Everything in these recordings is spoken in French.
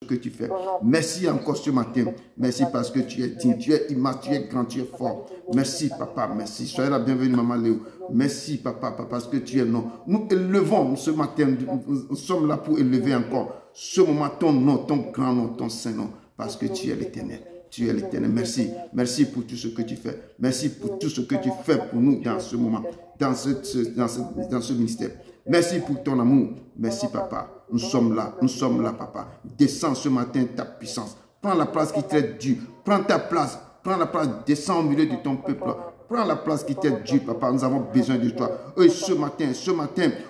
que tu fais. Merci encore ce matin. Merci parce que tu es digne, tu es immense, tu es grand, tu es fort. Merci papa, merci. Soyez la bienvenue maman Léo. Merci papa, parce que tu es non. Nous élevons ce matin, nous sommes là pour élever encore ce moment ton nom, ton grand nom, ton saint nom, parce que tu es l'Éternel. Tu es l'Éternel. Merci. Merci pour tout ce que tu fais. Merci pour tout ce que tu fais pour nous dans ce moment, dans ce ministère. Merci pour ton amour. Merci, papa. Nous sommes là, papa. Descends ce matin ta puissance. Prends la place qui t'est due. Prends ta place. Prends la place. Descends au milieu de ton peuple. Prends la place qui t'est due, papa. Nous avons besoin de toi. Et ce matin,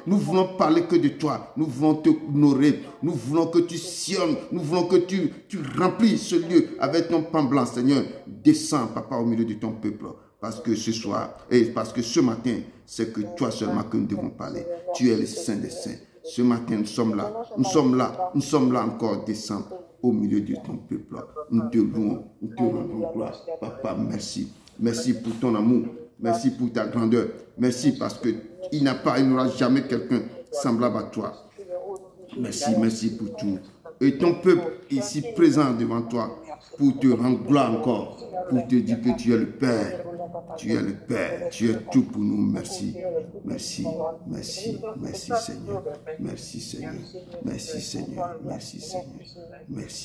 nous voulons parler que de toi. Nous voulons te honorer. Nous voulons que tu sillonnes. Nous voulons que tu remplis ce lieu avec ton pain blanc, Seigneur. Descends, papa, au milieu de ton peuple. Parce que ce soir, et parce que ce matin, c'est que toi seulement que nous devons parler. Tu es le Saint des Saints. Ce matin, nous sommes là encore, descends au milieu de ton peuple. Nous te louons, nous te rendons gloire. Papa, merci. Merci pour ton amour. Merci pour ta grandeur. Merci parce qu'il il n'aura jamais quelqu'un semblable à toi. Merci pour tout. Et ton peuple ici présent devant toi pour te rendre gloire encore, pour te dire que tu es le Père. Tu es le Père, tu es tout pour nous. Merci Seigneur. Merci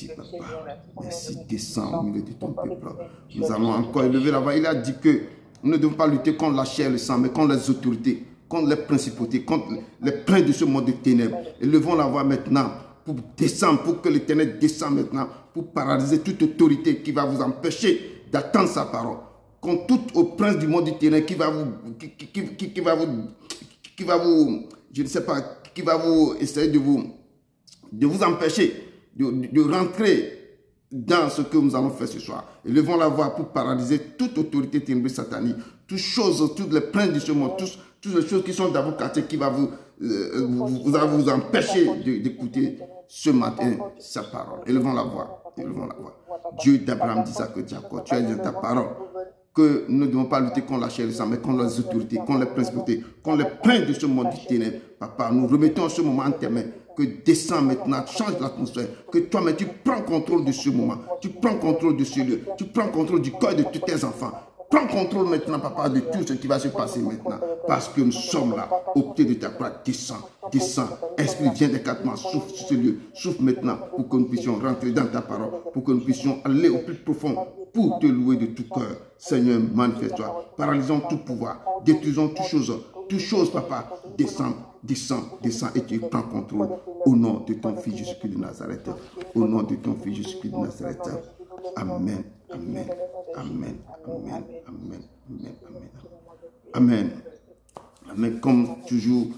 papa. Merci, descends au milieu de ton peuple. Nous allons encore élever la voix. Il a dit que nous ne devons pas lutter contre la chair et le sang, mais contre les autorités, contre les principautés, contre les princes de ce monde de ténèbres. Élevons la voix maintenant pour descendre, pour que l'Éternel descende maintenant, pour paralyser toute autorité qui va vous empêcher d'attendre sa parole. Contre tout au prince du monde du terrain qui va vous essayer de vous empêcher de rentrer dans ce que nous allons faire ce soir. Élevons la voix pour paralyser toute autorité ténébreuse satanique, toutes les princes de ce monde, toutes les choses qui sont dans vos quartiers qui va vous empêcher d'écouter ce matin sa parole. Élevons la voix. Dieu d'Abraham, d'Isaac et de Jacob, tu as dit dans ta parole que nous ne devons pas lutter contre la chair et le sang, mais contre les autorités, contre les principautés, contre les princes de ce monde du ténèbre. Papa, nous remettons ce moment en tes mains, que descends maintenant, change l'atmosphère, que toi-même tu prends contrôle de ce moment, tu prends contrôle de ce lieu, tu prends contrôle du corps de tous tes enfants. Prends contrôle maintenant, papa, de tout ce qui va se passer maintenant. Parce que nous sommes là, au pied de ta croix. Descends. Esprit, viens des quatre mains, souffle sur ce lieu. Souffle maintenant pour que nous puissions rentrer dans ta parole. Pour que nous puissions aller au plus profond pour te louer de tout cœur. Seigneur, manifeste-toi. Paralysons tout pouvoir. Détruisons toutes choses, papa. Descends et tu prends contrôle. Au nom de ton Fils Jésus-Christ de Nazareth. Au nom de ton Fils Jésus-Christ de Nazareth. Amen. Comme toujours,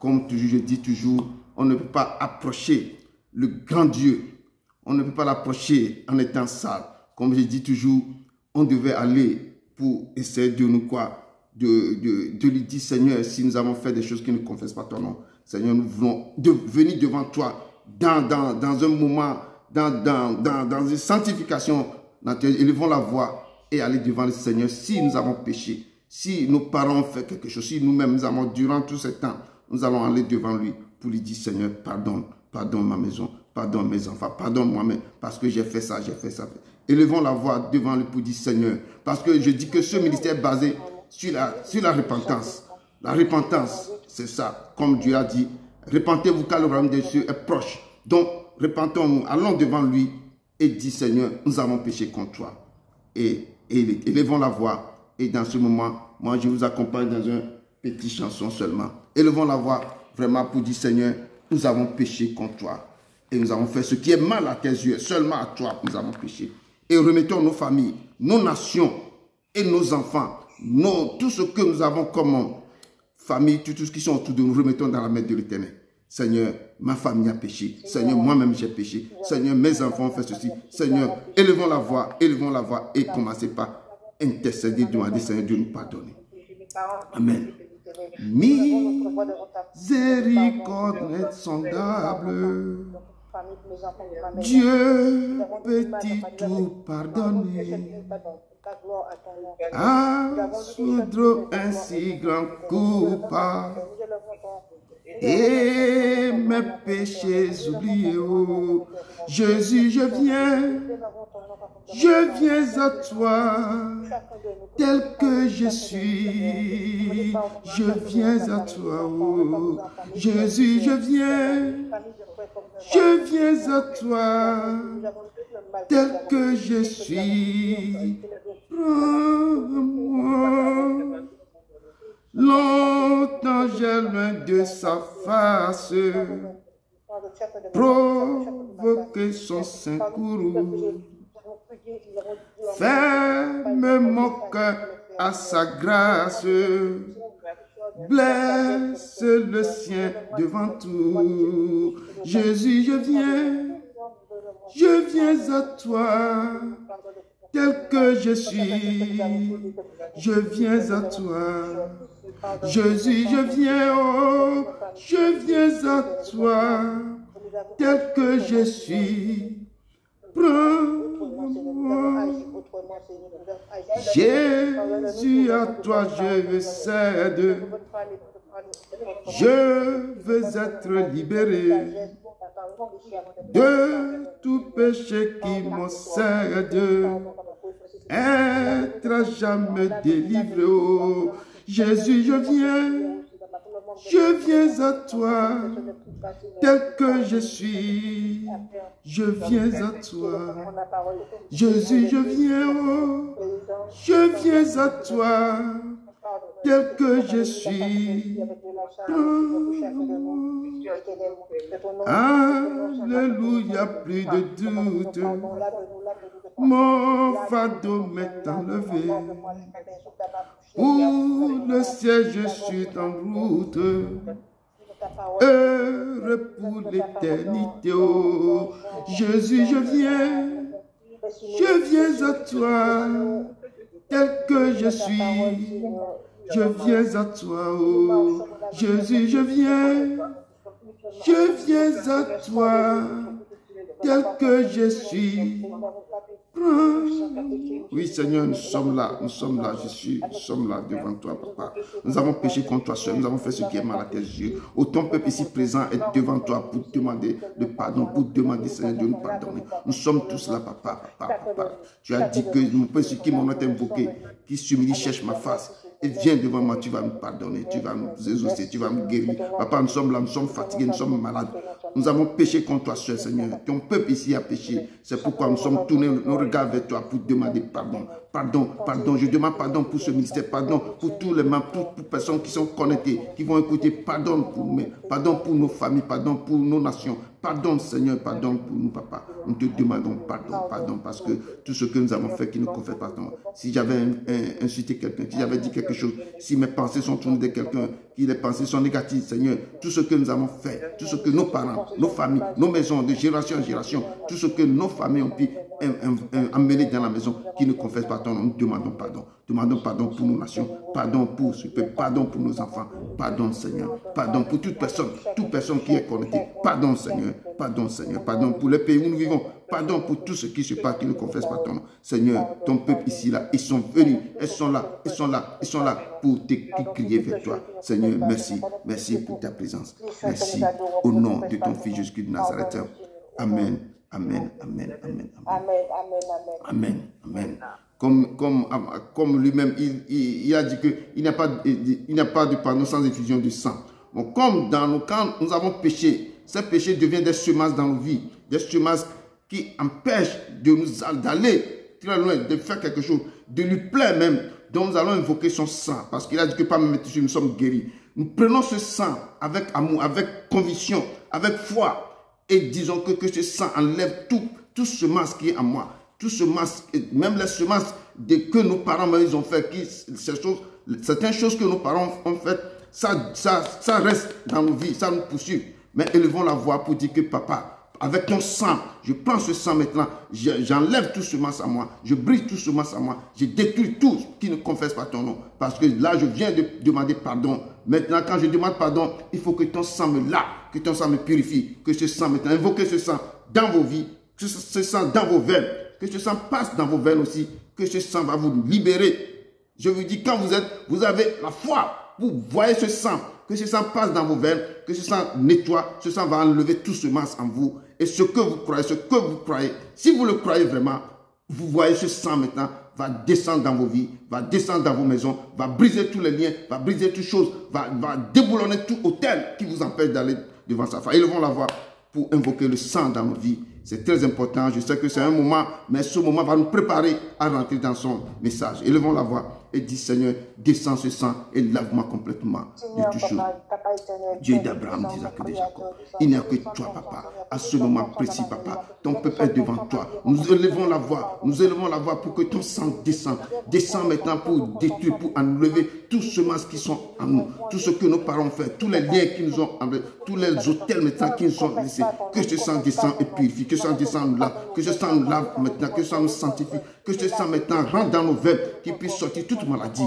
je dis toujours, on ne peut pas approcher le grand Dieu. On ne peut pas l'approcher en étant sale. Comme je dis toujours, on devait aller pour essayer de nous de lui dire, Seigneur, si nous avons fait des choses qui ne confessent pas ton nom, Seigneur, nous voulons venir devant toi dans un moment, dans une sanctification naturelle. Élevons la voix et aller devant le Seigneur. Si nous avons péché, si nos parents ont fait quelque chose, si nous-mêmes nous avons, durant tout ce temps, nous allons aller devant lui pour lui dire, Seigneur, pardonne ma maison, pardonne mes enfants, pardonne moi-même, parce que j'ai fait ça. Élevons la voix devant lui pour dire, Seigneur, parce que je dis que ce ministère est basé sur la repentance. La repentance, c'est ça, comme Dieu a dit, repentez-vous car le royaume des cieux est proche. Donc, repentons-nous, allons devant lui et dis, Seigneur, nous avons péché contre toi. Et élevons la voix. Et dans ce moment, moi, je vous accompagne dans une petite chanson seulement. Élevons la voix vraiment pour dire, Seigneur, nous avons péché contre toi. Et nous avons fait ce qui est mal à tes yeux. Seulement à toi, nous avons péché. Et remettons nos familles, nos nations et nos enfants, tout ce que nous avons comme famille, tout ce qui sont autour de nous, remettons dans la main de l'Éternel. Seigneur, ma famille a péché. Seigneur, moi-même j'ai péché. Seigneur, mes enfants ont fait ceci. Seigneur, élevons la voix et commencez par intercéder, demander, Seigneur, de nous pardonner. Amen. Miséricorde insondable, Dieu peut-il tout pardonner, absoudre un si grand coupable et mes péchés oubliés. Jésus, je viens à toi, tel que je suis. Je viens à toi, oh. Jésus, je viens à toi, tel que je suis. Prends-moi. Longtemps j'ai loin de sa face, provoquer son sein courroux. Ferme mon cœur à sa grâce, blesse le sien devant tout. Jésus, je viens à toi, tel que je suis. Je viens à toi. Jésus, je viens à toi, tel que je suis. Prends-moi. Jésus, à toi je cède. Je veux être libéré de tout péché qui m'obsède. Être à jamais délivré. Oh, Jésus, je viens à toi, tel que je suis. Je viens à toi. Jésus, je viens à toi, tel que je suis. Alléluia, plus de doute. Mon fardeau m'est enlevé. Pour le ciel, je suis en route. Heureux pour l'éternité. Oh, Jésus, je viens à toi, tel que je suis. Je viens à toi. Oh, Jésus, je viens à toi, tel que je suis. Oui, Seigneur, nous sommes là, nous sommes là devant toi, Papa. Nous avons péché contre toi seul, nous avons fait ce qui est mal à tes yeux. Autant peuple ici présent est devant toi pour demander le pardon, pour demander, Seigneur, de nous pardonner. Nous sommes tous là, Papa. Tu as dit que mon peuple sur qui mon nom est invoqué, qui s'humilie, cherche ma face. Et viens devant moi, tu vas me pardonner, tu vas nous exaucer, tu vas me guérir. Papa, nous sommes là, nous sommes fatigués, nous sommes malades. Nous avons péché contre toi seul, Seigneur. Ton peuple ici a péché. C'est pourquoi nous sommes tournés nos regards vers toi pour demander pardon. Pardon. Je demande pardon pour ce ministère, pardon pour tous les membres, toutes les personnes qui sont connectées, qui vont écouter. Pardon pour nous, pardon pour nos familles, pardon pour nos nations. Pardon, Seigneur, pardon pour nous, Papa. Nous te demandons pardon, parce que tout ce que nous avons fait qui nous confère pardon. Si j'avais insulté quelqu'un, si j'avais dit quelque chose, si mes pensées sont tournées de quelqu'un, si les pensées sont négatives, Seigneur, tout ce que nous avons fait, tout ce que nos parents, nos familles, nos maisons, de génération en génération, tout ce que nos familles ont pu amener dans la maison, qui ne confesse pas ton nom, nous demandons pardon. Demandons pardon pour nos nations, pardon pour ce peuple, pardon pour nos enfants, pardon, Seigneur, pardon pour toute personne qui est connectée, pardon, Seigneur, pardon pour le pays où nous vivons, pardon pour tout ce qui se passe, qui ne confesse pas ton nom. Seigneur, ton peuple ici, là, ils sont venus, ils sont là pour te crier vers toi. Seigneur, merci pour ta présence. Merci au nom de ton Fils Jésus-Christ de Nazareth. Amen. Comme lui-même, il a dit qu'il n'y a pas de pardon sans effusion de sang. Bon, comme dans nos camps, nous avons péché, ces péchés deviennent des semences dans nos vies, des semences qui empêchent d'aller très loin, de faire quelque chose, de lui plaire même. Donc nous allons invoquer son sang, parce qu'il a dit que par mes tissus, nous sommes guéris. Nous prenons ce sang avec amour, avec conviction, avec foi, et disons que ce sang enlève tout semence qui est en moi. Tout semence, même les semences que nos parents ils ont fait, certaines choses que nos parents ont fait, ça reste dans nos vies, ça nous poursuit. Mais élevons la voix pour dire que papa, avec ton sang, je prends ce sang maintenant, j'enlève tout semence à moi, je brise tout semence à moi, je détruis tout qui ne confesse pas ton nom. Parce que là, je viens de demander pardon. Maintenant, quand je demande pardon, il faut que ton sang me lave, que ton sang me purifie, que ce sang maintenant, invoquez ce sang dans vos vies, que ce sang dans vos veines, que ce sang passe dans vos veines aussi, que ce sang va vous libérer. Je vous dis, quand vous avez la foi, vous voyez ce sang, que ce sang passe dans vos veines, que ce sang nettoie, ce sang va enlever tout semence en vous Et ce que vous croyez, si vous le croyez vraiment, vous voyez ce sang maintenant va descendre dans vos vies, va descendre dans vos maisons, va briser tous les liens, va briser toutes choses, va déboulonner tout hôtel qui vous empêche d'aller devant sa face. Élevons la voix pour invoquer le sang dans nos vies. C'est très important. Je sais que c'est un moment, mais ce moment va nous préparer à rentrer dans son message. Élevons la voix et dis, Seigneur, descends ce sang et lave-moi complètement de toutes choses. Dieu d'Abraham, d'Isaac et de Jacob. Il n'y a que toi, papa. À ce moment précis, papa, ton peuple est devant toi. Nous élevons la voix pour que ton sang descende. Descend maintenant pour détruire, pour enlever tous ceux qui sont en nous, tout ce que nos parents ont fait, tous les liens qui nous ont enlevés, tous les hôtels maintenant qui nous sont laissés. Que ce sang descende et purifie, que ce sang descende nous lave, que ce sang nous lave maintenant, que ce sang nous sanctifie, que ce sang maintenant rentre dans nos veines, qu'il puisse sortir toute maladie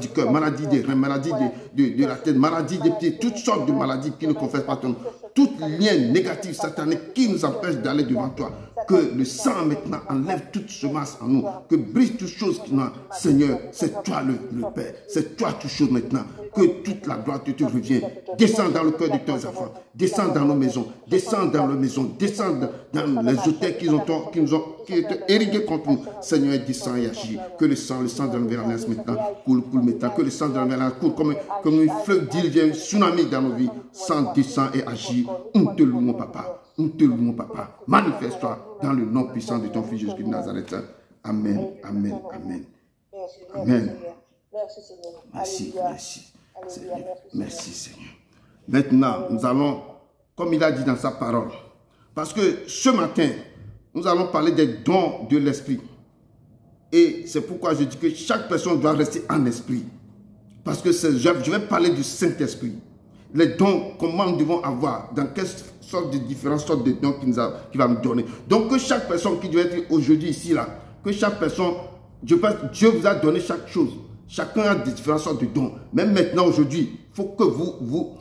du cœur, maladie des reins, maladie de la tête, maladie des pieds, toutes sortes de maladies qui ne confessent pas ton nom, tout lien négatif, satanique qui nous empêche d'aller devant toi. Que le sang maintenant enlève toute semence en nous, que brise toutes choses qui nous... Seigneur, c'est toi le Père, c'est toi toutes choses maintenant, que toute la gloire te revient. Descends dans le cœur de tes enfants, descends dans nos maisons, descends dans nos maisons, descends dans les hôtels qui étaient érigés contre nous. Seigneur, descends et agis. Que le sang de l'Alliance maintenant coule maintenant, que le sang de l'Alliance coule comme une fleuve diluvienne, un tsunami dans nos vies. Sang descend et agit. Nous te louons, papa. Nous te louons, papa. Manifeste-toi dans le nom puissant de ton Fils Jésus-Christ de Nazareth. Amen, amen, amen. Amen. Merci, merci, Seigneur. Merci, Seigneur. Maintenant, nous allons, comme il a dit dans sa parole, parce que ce matin, nous allons parler des dons de l'esprit. Et c'est pourquoi je dis que chaque personne doit rester en esprit. Parce que je vais parler du Saint-Esprit. Les dons, comment nous devons avoir, dans quelle sorte de différentes sortes de dons qu'il va nous donner. Donc que chaque personne qui doit être aujourd'hui ici, là, que chaque personne, Dieu vous a donné chaque chose. Chacun a des différentes sortes de dons. Même maintenant, aujourd'hui, il faut que vous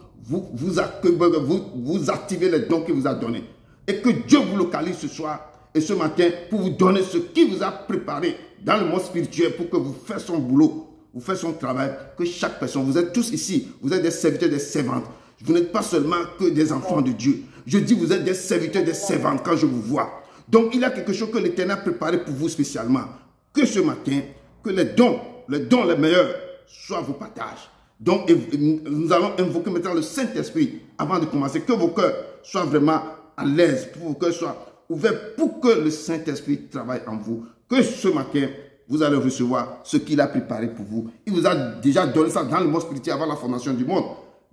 activez les dons qu'il vous a donnés. Et que Dieu vous localise ce soir et ce matin pour vous donner ce qu'il vous a préparé dans le monde spirituel pour que vous fassiez son boulot. Vous faites son travail, que chaque personne, vous êtes tous ici, vous êtes des serviteurs, des servantes. Vous n'êtes pas seulement que des enfants de Dieu. Je dis, vous êtes des serviteurs, des servantes quand je vous vois. Donc, il y a quelque chose que l'Éternel a préparé pour vous spécialement. Que ce matin, que les dons les meilleurs soient vos partages. Donc, nous allons invoquer maintenant le Saint-Esprit avant de commencer. Que vos cœurs soient vraiment à l'aise, que vos cœurs soient ouverts pour que le Saint-Esprit travaille en vous. Que ce matin, vous allez recevoir ce qu'il a préparé pour vous. Il vous a déjà donné ça dans le monde spirituel avant la fondation du monde.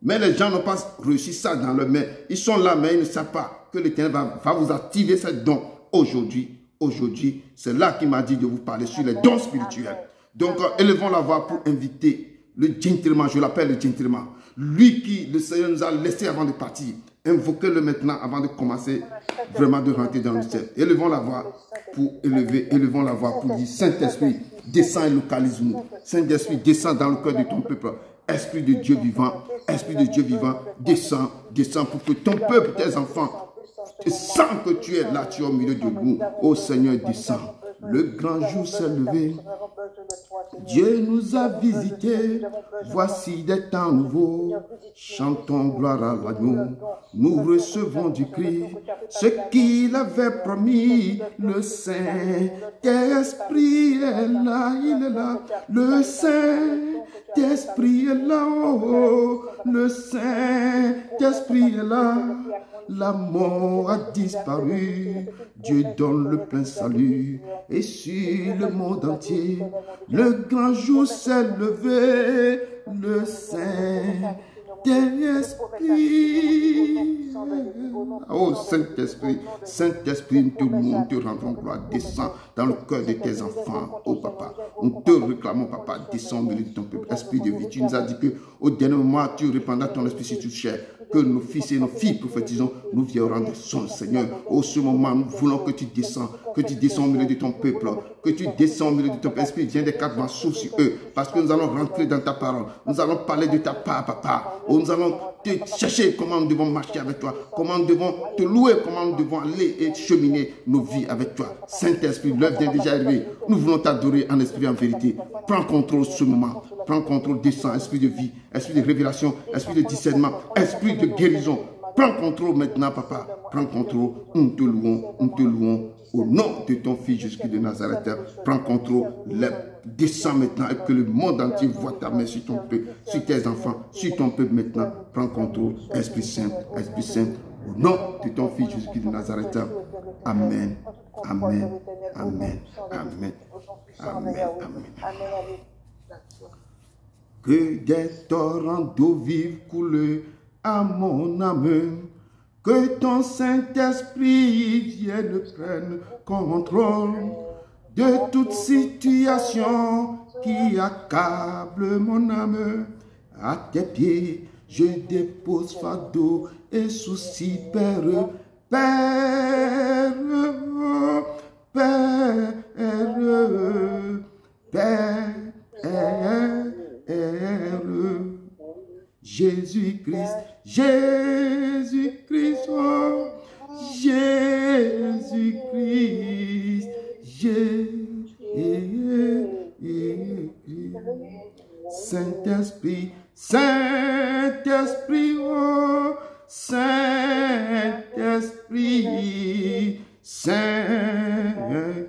Mais les gens n'ont pas reçu ça dans leur main. Ils sont là, mais ils ne savent pas que l'Éternel va vous activer ces dons aujourd'hui. Aujourd'hui, c'est là qu'il m'a dit de vous parler sur les dons spirituels. Donc, élevons la voix pour inviter le gentleman, je l'appelle le gentleman. Lui qui, le Seigneur nous a laissé avant de partir. Invoquez-le maintenant avant de commencer vraiment de rentrer dans le ciel. Élevons la voix pour élevons la voix pour dire Saint-Esprit, descends et localise-nous. Saint-Esprit, descends dans le cœur de ton peuple. Esprit de Dieu vivant, descends, descends pour que ton peuple, tes enfants, sans que tu es là, tu es au milieu de nous. Ô Seigneur, descends. Le grand jour s'est levé. Dieu nous a visités. Voici des temps nouveaux. Chantons gloire à l'agneau. Nous recevons du Christ ce qu'il avait promis. Le Saint-Esprit est là, il est là. Le Saint-Esprit est là, oh, le Saint-Esprit est là. La mort a disparu, Dieu donne le plein salut, et sur le monde entier, le grand jour s'est levé, le Saint-Esprit. Oh Saint-Esprit, Saint-Esprit, nous te louons, nous te rendons gloire, descends dans le cœur de tes enfants, oh papa. Nous te réclamons, papa, descends au milieu de ton peuple, esprit de vie. Tu nous as dit que au dernier moment, tu répandras ton esprit sur toute chair. Que nos fils et nos filles prophétisons, nous viendrons de son Seigneur. Au ce moment, nous voulons que tu descends au milieu de ton peuple, que tu descends au milieu de ton peuple. Esprit, viens des quatre vents, souffle sur eux, parce que nous allons rentrer dans ta parole. Nous allons parler de ta part, papa. Oh, nous allons te chercher comment nous devons marcher avec toi, comment nous devons te louer, comment nous devons aller et cheminer nos vies avec toi. Saint-Esprit, l'œuvre vient déjà arriver. Nous voulons t'adorer en esprit et en vérité. Prends contrôle ce moment. Prends contrôle, descends, esprit de vie, esprit de révélation, esprit de discernement, esprit de guérison. Prends contrôle maintenant, papa. Prends contrôle. Nous te louons. Nous te louons. Au nom de ton fils Jésus-Christ de Nazareth, prends contrôle. Descends maintenant et que le monde entier voit ta main sur ton peuple, sur tes enfants, sur ton peuple maintenant. Prends contrôle. Esprit Saint, Esprit Saint. Au nom de ton fils Jésus-Christ de Nazareth. Amen. Amen. Amen. Amen. Amen. Amen. Que des torrents d'eau vive coulent à mon âme. Que ton Saint-Esprit vienne prenne contrôle de toute situation qui accable mon âme. À tes pieds, je dépose fardeau et soucis, Père, Père, Père, Père, Jésus-Christ, Jésus-Christ, oh, Jésus-Christ, Jésus-Christ, Saint-Esprit, Saint-Esprit, oh, Saint-Esprit, Saint-Esprit.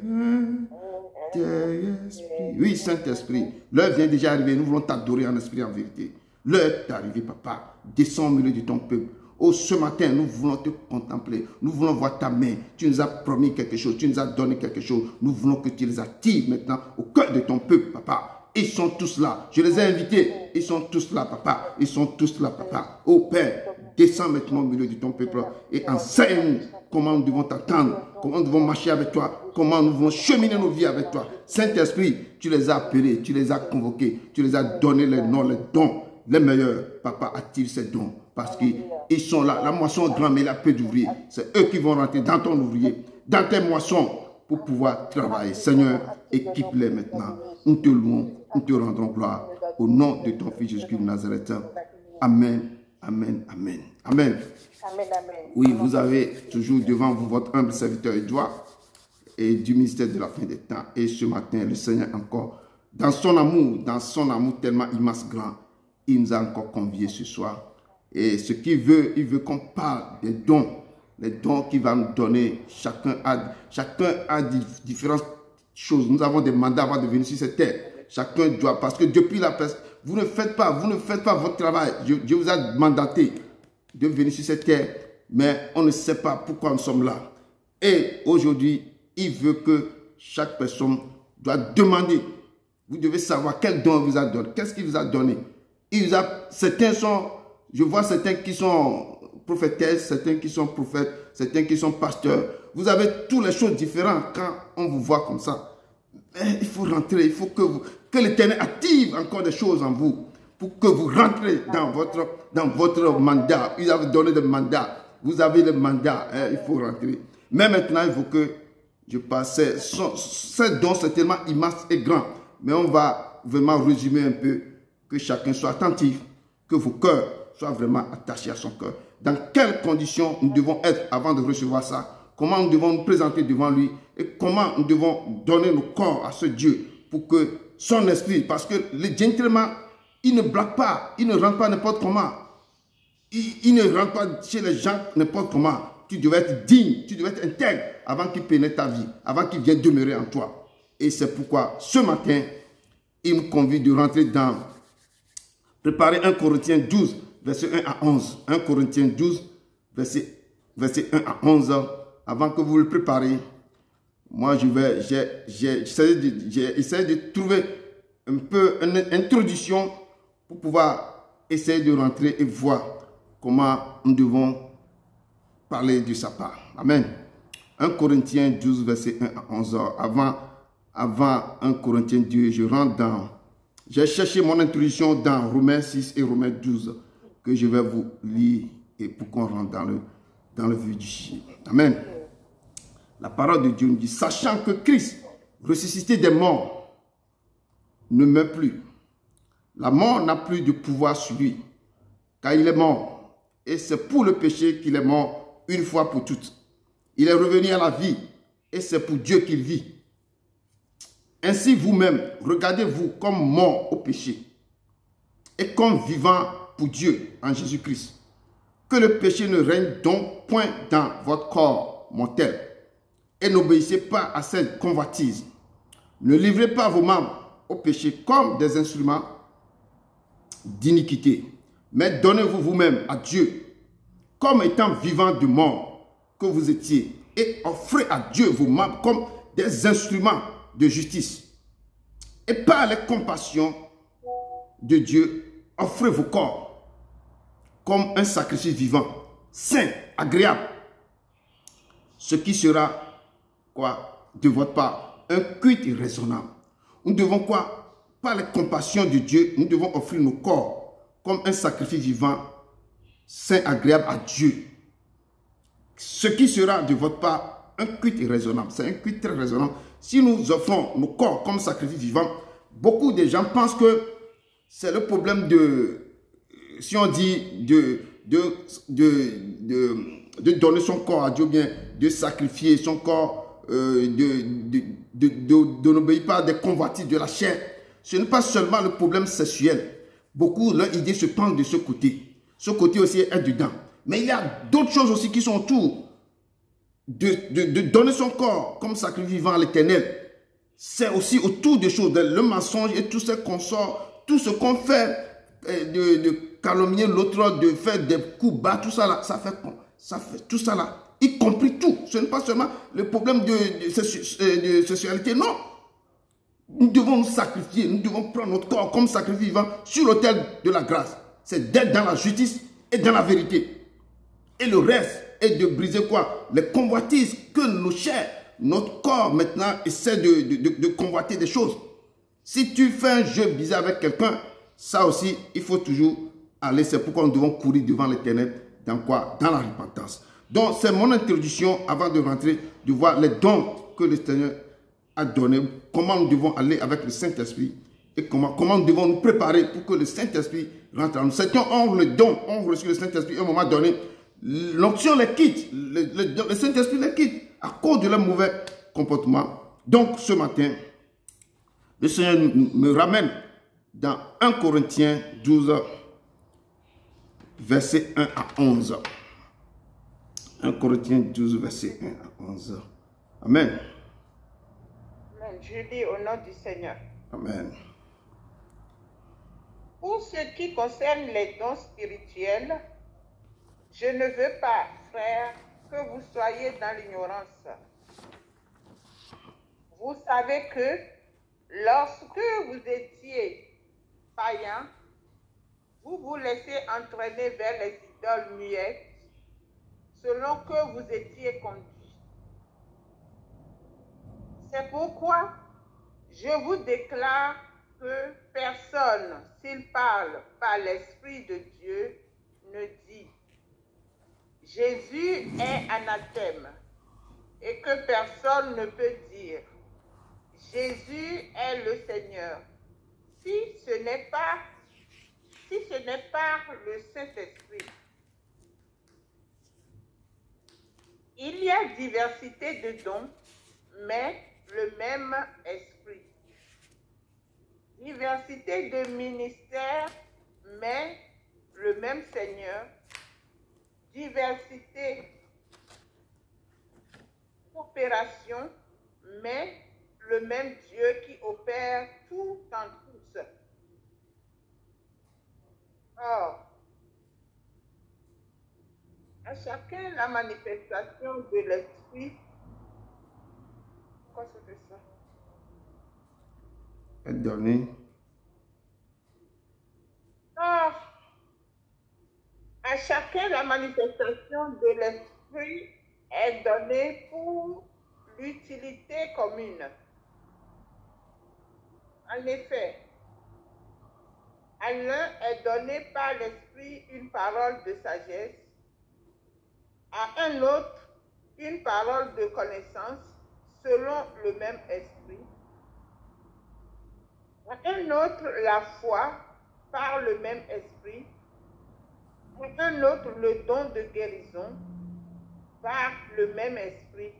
Oui, Saint-Esprit, l'heure vient déjà arriver, nous voulons t'adorer en esprit et en vérité. L'heure est arrivée, papa. Descends au milieu de ton peuple. Oh, ce matin, nous voulons te contempler. Nous voulons voir ta main. Tu nous as promis quelque chose. Tu nous as donné quelque chose. Nous voulons que tu les attires maintenant au cœur de ton peuple, papa. Ils sont tous là. Je les ai invités. Ils sont tous là, papa. Ils sont tous là, papa. Oh, Père, descends maintenant au milieu de ton peuple et enseigne comment nous devons t'attendre, comment nous devons marcher avec toi, comment nous devons cheminer nos vies avec toi. Saint-Esprit, tu les as appelés, tu les as convoqués, tu les as donné les noms, les dons. Les meilleurs, papa, active ces dons parce qu'ils sont là. La moisson est grande, mais il y a peu d'ouvriers. C'est eux qui vont rentrer dans ton ouvrier, dans tes moissons pour pouvoir travailler. Seigneur, équipe-les maintenant. Nous te louons, nous te rendons gloire. Au nom de ton fils Jésus-Christ de Nazareth. Amen, amen, amen. Amen. Oui, vous avez toujours devant vous votre humble serviteur Edouard et du ministère de la fin des temps. Et ce matin, le Seigneur encore, dans son amour tellement immense, grand, il nous a encore conviés ce soir. Et ce qu'il veut, il veut qu'on parle des dons. Les dons qu'il va nous donner. Chacun a différentes choses. Nous avons des mandats avant de venir sur cette terre. Chacun doit, parce que depuis la presse, vous ne faites pas votre travail. Dieu vous a mandaté de venir sur cette terre. Mais on ne sait pas pourquoi nous sommes là. Et aujourd'hui, il veut que chaque personne doit demander. Vous devez savoir quel don il vous a donné. Qu'est-ce qu'il vous a donné? Certains sont, je vois certains qui sont prophétesses, certains qui sont prophètes, certains qui sont pasteurs. Vous avez toutes les choses différentes quand on vous voit comme ça. Mais il faut rentrer, il faut que l'Éternel active encore des choses en vous pour que vous rentrez dans votre mandat. Il a donné des mandats. Vous avez le mandat, il faut rentrer. Mais maintenant, il faut que je passe. Ce don, c'est tellement immense et grand. Mais on va vraiment résumer un peu. Que chacun soit attentif, que vos cœurs soient vraiment attachés à son cœur. Dans quelles conditions nous devons être avant de recevoir ça? Comment nous devons nous présenter devant lui? Et comment nous devons donner nos corps à ce Dieu pour que son esprit, parce que les gentlemen, ils ne blaguent pas, ils ne rentrent pas n'importe comment. Ils ne rentrent pas chez les gens n'importe comment. Tu devais être digne, tu devais être intègre avant qu'il pénètre ta vie, avant qu'il vienne demeurer en toi. Et c'est pourquoi ce matin, il me convie de rentrer dans... Préparez 1 Corinthiens 12, verset 1 à 11. 1 Corinthiens 12, verset 1 à 11. Avant que vous le prépariez, moi j'ai essayé de trouver un peu une introduction pour pouvoir essayer de rentrer et voir comment nous devons parler de sa part. Amen. 1 Corinthiens 12, verset 1 à 11. Avant 1 Corinthiens 2, je rentre dans... J'ai cherché mon introduction dans Romains 6 et Romains 12 que je vais vous lire et pour qu'on rentre dans le vif du sujet. Amen. La parole de Dieu nous dit, sachant que Christ, ressuscité des morts, ne meurt plus. La mort n'a plus de pouvoir sur lui, car il est mort. Et c'est pour le péché qu'il est mort une fois pour toutes. Il est revenu à la vie et c'est pour Dieu qu'il vit. Ainsi vous-même, regardez-vous comme mort au péché et comme vivant pour Dieu en Jésus-Christ. Que le péché ne règne donc point dans votre corps mortel. Et n'obéissez pas à cette convoitise. Ne livrez pas vos membres au péché comme des instruments d'iniquité. Mais donnez-vous vous-même à Dieu comme étant vivant de mort que vous étiez. Et offrez à Dieu vos membres comme des instruments de justice. Et par les compassions de Dieu, offrez vos corps comme un sacrifice vivant, saint, agréable. Ce qui sera quoi de votre part? Un culte raisonnable. Nous devons quoi? Par les compassions de Dieu, nous devons offrir nos corps comme un sacrifice vivant, saint, agréable à Dieu. Ce qui sera de votre part un culte raisonnable. C'est un culte très raisonnable. Si nous offrons nos corps comme sacrifice vivant, beaucoup de gens pensent que c'est le problème de, si on dit de donner son corps à Dieu, bien de sacrifier son corps, de n'obéir pas des convoitises de la chair. Ce n'est pas seulement le problème sexuel. Beaucoup, leur idée se penche de ce côté. Ce côté aussi est dedans. Mais il y a d'autres choses aussi qui sont autour. De donner son corps comme sacrifice vivant à l'Éternel. C'est aussi autour des choses, le mensonge et tout ce qu'on sort, tout ce qu'on fait, de calomnier l'autre, de faire des coups bas, tout ça là, ça fait tout ça là, y compris tout. Ce n'est pas seulement le problème de sexualité, non. Nous devons nous sacrifier, nous devons prendre notre corps comme sacrifice vivant sur l'autel de la grâce. C'est d'être dans la justice et dans la vérité. Et le reste est de briser quoi? Les convoitises que nos chairs, notre corps maintenant essaie de convoiter des choses. Si tu fais un jeu bizarre avec quelqu'un, ça aussi, il faut toujours aller. C'est pourquoi nous devons courir devant l'Éternel. Dans quoi? Dans la repentance. Donc, c'est mon introduction avant de rentrer, de voir les dons que le Seigneur a donnés, comment nous devons aller avec le Saint-Esprit et comment nous devons nous préparer pour que le Saint-Esprit rentre en nous. Certains ont le don, ont reçu le Saint-Esprit à un moment donné. L'onction les quitte, le Saint-Esprit les quitte à cause de leur mauvais comportement. Donc, ce matin, le Seigneur me ramène dans 1 Corinthiens 12, verset 1 à 11. 1 Corinthiens 12, verset 1 à 11. Amen. Amen. Je dis au nom du Seigneur. Amen. Pour ce qui concerne les dons spirituels, je ne veux pas, frères, que vous soyez dans l'ignorance. Vous savez que lorsque vous étiez païens, vous vous laissez entraîner vers les idoles muettes, selon que vous étiez conduits. C'est pourquoi je vous déclare que personne, s'il parle par l'Esprit de Dieu, ne dit « Jésus est anathème » et que personne ne peut dire « Jésus est le Seigneur » si ce n'est pas le Saint-Esprit. Il y a diversité de dons, mais le même Esprit. Diversité de ministères, mais le même Seigneur. Diversité d'opérations, mais le même Dieu qui opère tout en tous. Or, à chacun la manifestation de l'Esprit. Pourquoi ça fait ça? Est donné. Or, à chacun la manifestation de l'Esprit est donnée pour l'utilité commune. En effet, à l'un est donné par l'Esprit une parole de sagesse, à un autre une parole de connaissance selon le même Esprit, à un autre la foi par le même Esprit, à un autre le don de guérison par le même Esprit,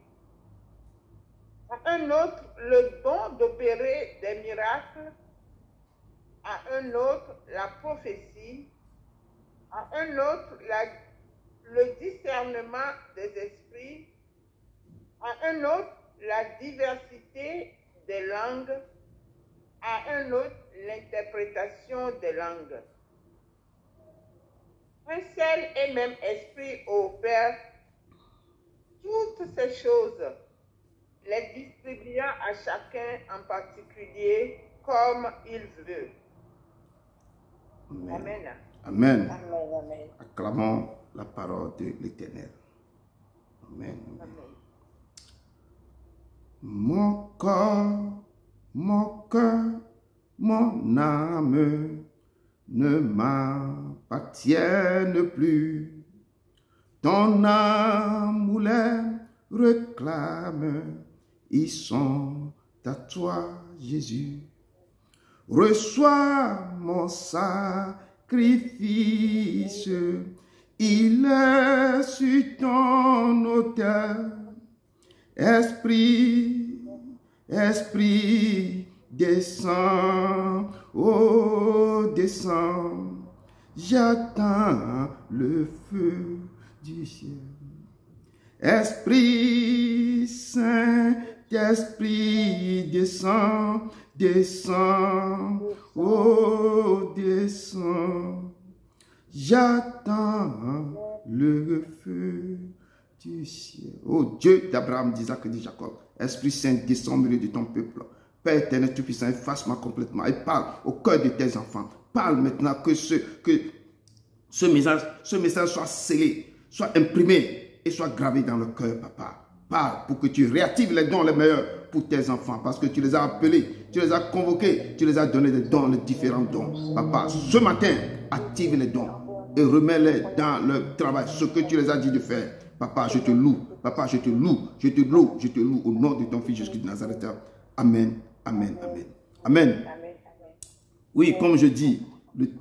à un autre le don d'opérer des miracles, à un autre la prophétie, à un autre le discernement des esprits, à un autre la diversité des langues, à un autre l'interprétation des langues. Un seul et même esprit opère toutes ces choses, les distribuant à chacun en particulier comme il veut. Amen. Amen. Amen. Amen. Acclamons la parole de l'Éternel. Amen. Amen. Mon corps, mon cœur, mon âme ne m'appartiennent plus. Ton âme ou les réclame, ils sont à toi, Jésus. Reçois mon sacrifice, il est sur ton autel. Esprit, Esprit, descends, oh descends, j'attends le feu du ciel. Esprit Saint, Esprit, descends, descends, oh descends, j'attends le feu du ciel. Oh Dieu d'Abraham, d'Isaac et de Jacob, Esprit Saint, descends au milieu de ton peuple. Père éternel, tout-puissant, efface-moi complètement et parle au cœur de tes enfants. Parle maintenant que ce message soit scellé, soit imprimé et soit gravé dans le cœur, papa. Parle pour que tu réactives les dons les meilleurs pour tes enfants, parce que tu les as appelés, tu les as convoqués, tu les as donné des dons, les différents dons. Papa, ce matin, active les dons et remets-les dans le travail, ce que tu les as dit de faire. Papa, je te loue. Papa, je te loue. Je te loue. Je te loue au nom de ton Fils Jésus de Nazareth. Amen. Amen. Amen. Amen. Oui, comme je dis,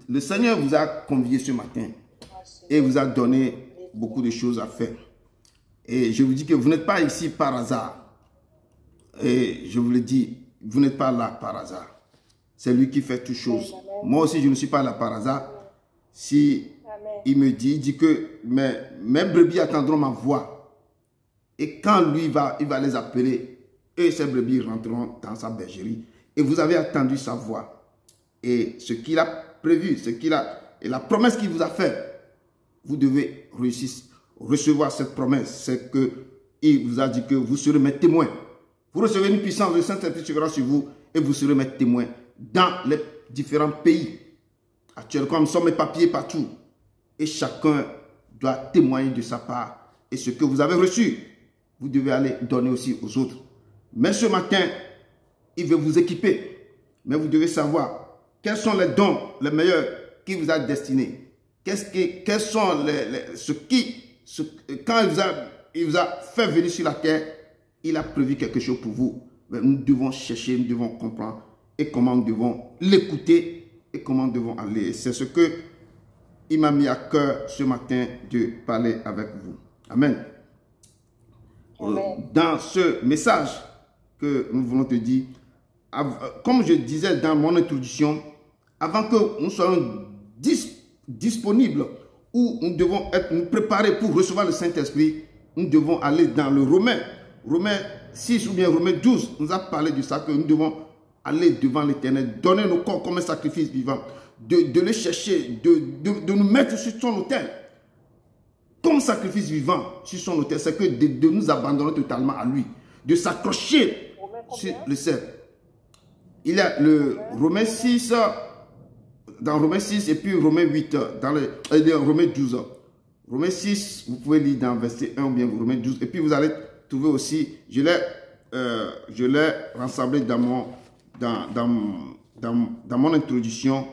le Seigneur vous a convié ce matin et vous a donné beaucoup de choses à faire. Et je vous dis que vous n'êtes pas ici par hasard. Et je vous le dis, vous n'êtes pas là par hasard. C'est lui qui fait toutes choses. Moi aussi, je ne suis pas là par hasard. Si il me dit que mes brebis attendront ma voix. Et quand lui il va les appeler, et ces brebis rentreront dans sa bergerie. Et vous avez attendu sa voix. Et ce qu'il a prévu, et la promesse qu'il vous a faite, vous devez recevoir cette promesse. C'est qu'il vous a dit que vous serez mes témoins. Vous recevez une puissance de Saint-Esprit sur vous et vous serez mes témoins dans les différents pays. Actuellement, comme nous sommes mes papiers partout. Et chacun doit témoigner de sa part. Et ce que vous avez reçu, vous devez aller donner aussi aux autres. Mais ce matin, il veut vous équiper. Mais vous devez savoir quels sont les dons les meilleurs qu'il vous a destinés. Quels sont quand il vous a fait venir sur la terre, il a prévu quelque chose pour vous. Mais nous devons chercher, nous devons comprendre et comment nous devons l'écouter et comment nous devons aller. C'est ce que il m'a mis à cœur ce matin de parler avec vous. Amen. Dans ce message que nous voulons te dire, comme je disais dans mon introduction, avant que nous soyons disponibles ou nous devons nous préparer pour recevoir le Saint-Esprit, nous devons aller dans le Romains 6 ou bien Romains 12. Nous a parlé de ça, que nous devons aller devant l'Éternel, donner nos corps comme un sacrifice vivant, de le chercher, de nous mettre sur son autel. Comme sacrifice vivant sur son autel, c'est que de nous abandonner totalement à lui, de s'accrocher sur le ciel. Il y a le Romains 6, dans Romains 6 et puis Romains 8, dans Romains 12. Romains 6, vous pouvez lire dans verset 1 ou bien Romains 12. Et puis vous allez trouver aussi, je l'ai rassemblé dans mon introduction,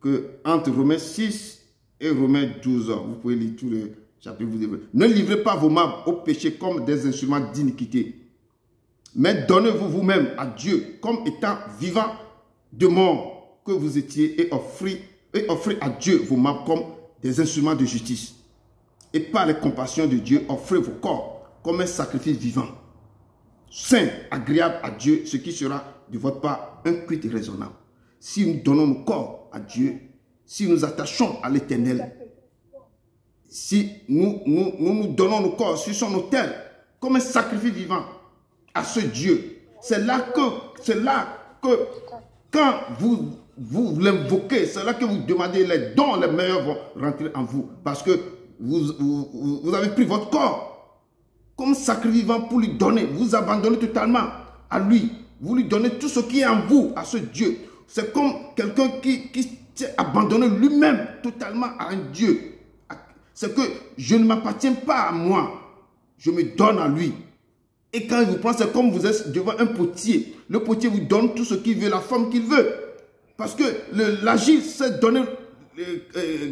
que entre Romains 6 et Romains 12, vous pouvez lire tous les chapitres. Ne livrez pas vos membres au péché comme des instruments d'iniquité, mais donnez-vous vous-même à Dieu comme étant vivants de mort que vous étiez et offrez à Dieu vos membres comme des instruments de justice. Et par les compassions de Dieu, offrez vos corps comme un sacrifice vivant, saint, agréable à Dieu, ce qui sera de votre part un culte raisonnable. Si nous donnons nos corps à Dieu, si nous attachons à l'Éternel, si nous donnons nos corps sur son autel comme un sacrifice vivant à ce Dieu, c'est là que quand vous l'invoquez, c'est là que vous demandez les dons, les meilleurs vont rentrer en vous. Parce que vous avez pris votre corps comme sacrifice vivant pour lui donner. Vous abandonnez totalement à lui. Vous lui donnez tout ce qui est en vous, à ce Dieu. C'est comme quelqu'un qui s'est abandonné lui-même totalement à un Dieu. C'est que je ne m'appartiens pas à moi. Je me donne à lui. Et quand il vous prend, c'est comme vous êtes devant un potier. Le potier vous donne tout ce qu'il veut, la forme qu'il veut. Parce que l'agile, c'est donner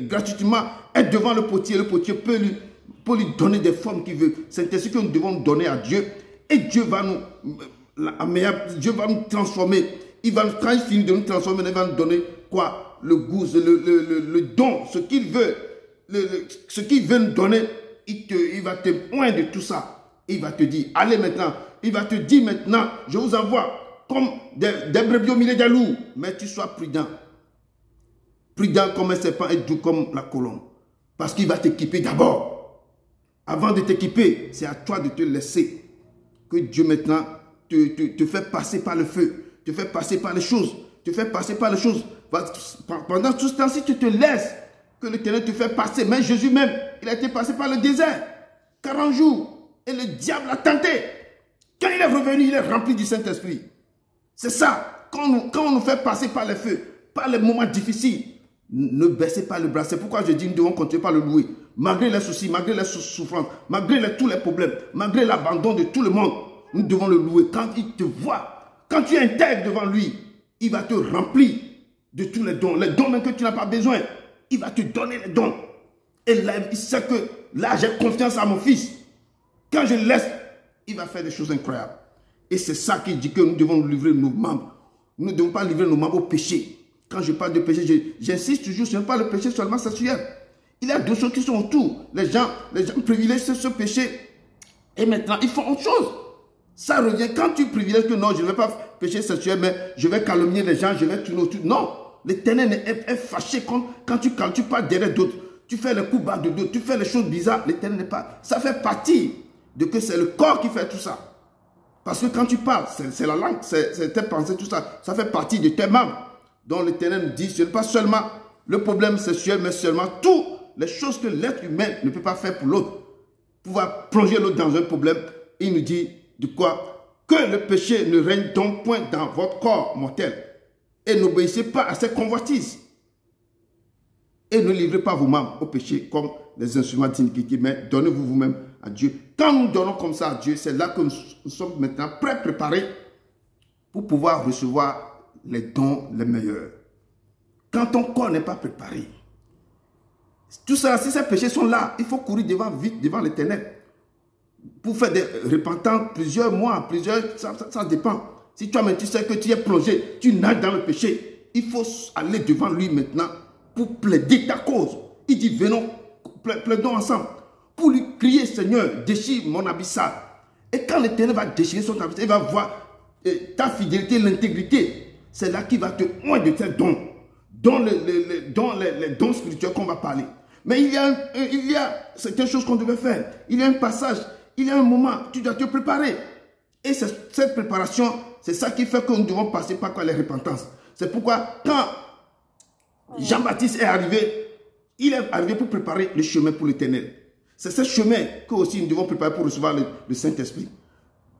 gratuitement, être devant le potier. Le potier peut lui donner des formes qu'il veut. C'est ainsi que nous devons nous donner à Dieu. Et Dieu va Dieu va nous transformer. Quand il finit de nous transformer, il va nous donner quoi? Le goût, le don, ce qu'il veut. Ce qu'il veut nous donner, il va te témoigner de tout ça. Il va te dire, allez maintenant. Il va te dire maintenant, je vous envoie comme des brebis au milieu des loups. Mais tu sois prudent. Prudent comme un serpent et doux comme la colombe. Parce qu'il va t'équiper d'abord. Avant de t'équiper, c'est à toi de te laisser. Que Dieu maintenant te fait passer par le feu. Te fait passer par les choses. Te fait passer par les choses. Pendant tout ce temps, si tu te laisses, que l'Éternel te fait passer. Mais Jésus même, il a été passé par le désert. 40 jours. Et le diable l'a tenté. Quand il est revenu, il est rempli du Saint-Esprit. C'est ça. Quand on nous fait passer par les feux, par les moments difficiles, ne baissez pas le bras. C'est pourquoi je dis nous devons continuer par le louer. Malgré les soucis, malgré les souffrances, malgré tous les problèmes, malgré l'abandon de tout le monde, nous devons le louer. Quand il te voit, quand tu es intègre devant lui, il va te remplir de tous les dons même que tu n'as pas besoin. Il va te donner les dons. Et là, il sait que là, j'ai confiance à mon fils. Quand je le laisse, il va faire des choses incroyables. Et c'est ça qui dit que nous devons livrer nos membres. Nous ne devons pas livrer nos membres au péché. Quand je parle de péché, j'insiste toujours, ce n'est pas le péché seulement sexuel. Il y a d'autres choses qui sont autour. Les gens privilégient ce péché. Et maintenant, ils font autre chose. Ça revient quand tu privilèges que non, je ne vais pas pécher sexuel, mais je vais calomnier les gens, je vais tourner autour. Non, l'Éternel est fâché quand tu parles derrière d'autres. Tu fais les coups bas de d'autres, tu fais les choses bizarres. L'Éternel n'est pas... Ça fait partie de que c'est le corps qui fait tout ça. Parce que quand tu parles, c'est la langue, c'est tes pensées, tout ça. Ça fait partie de tes membres. Donc l'Éternel nous dit, ce n'est pas seulement le problème sexuel, mais seulement toutes les choses que l'être humain ne peut pas faire pour l'autre. Pouvoir plonger l'autre dans un problème. Il nous dit de quoi? Que le péché ne règne donc point dans votre corps mortel. Et n'obéissez pas à ses convoitises. Et ne livrez pas vos membres au péché comme les instruments d'iniquité, mais donnez-vous vous-même à Dieu. Quand nous donnons comme ça à Dieu, c'est là que nous sommes maintenant prêts, préparés pour pouvoir recevoir les dons les meilleurs. Quand ton corps n'est pas préparé, tout ça, si ces péchés sont là, il faut courir vite devant l'Éternel. Pour faire des repentances, plusieurs mois, ça dépend. Si toi-même tu sais que tu es plongé, tu nages dans le péché, il faut aller devant lui maintenant pour plaider ta cause. Il dit, venons, plaidons ensemble. Pour lui crier, Seigneur, déchire mon habit sale. Et quand l'Éternel va déchirer son habit, il va voir ta fidélité, l'intégrité. C'est là qu'il va te oindre de tes dons. Les dons spirituels qu'on va parler. Mais il y a certaines choses qu'on devait faire. Il y a un passage, il y a un moment, tu dois te préparer. Et cette préparation, c'est ça qui fait que nous devons passer par quoi? Les repentances. C'est pourquoi quand Jean-Baptiste est arrivé, il est arrivé pour préparer le chemin pour l'Éternel. C'est ce chemin que aussi nous devons préparer pour recevoir le Saint-Esprit.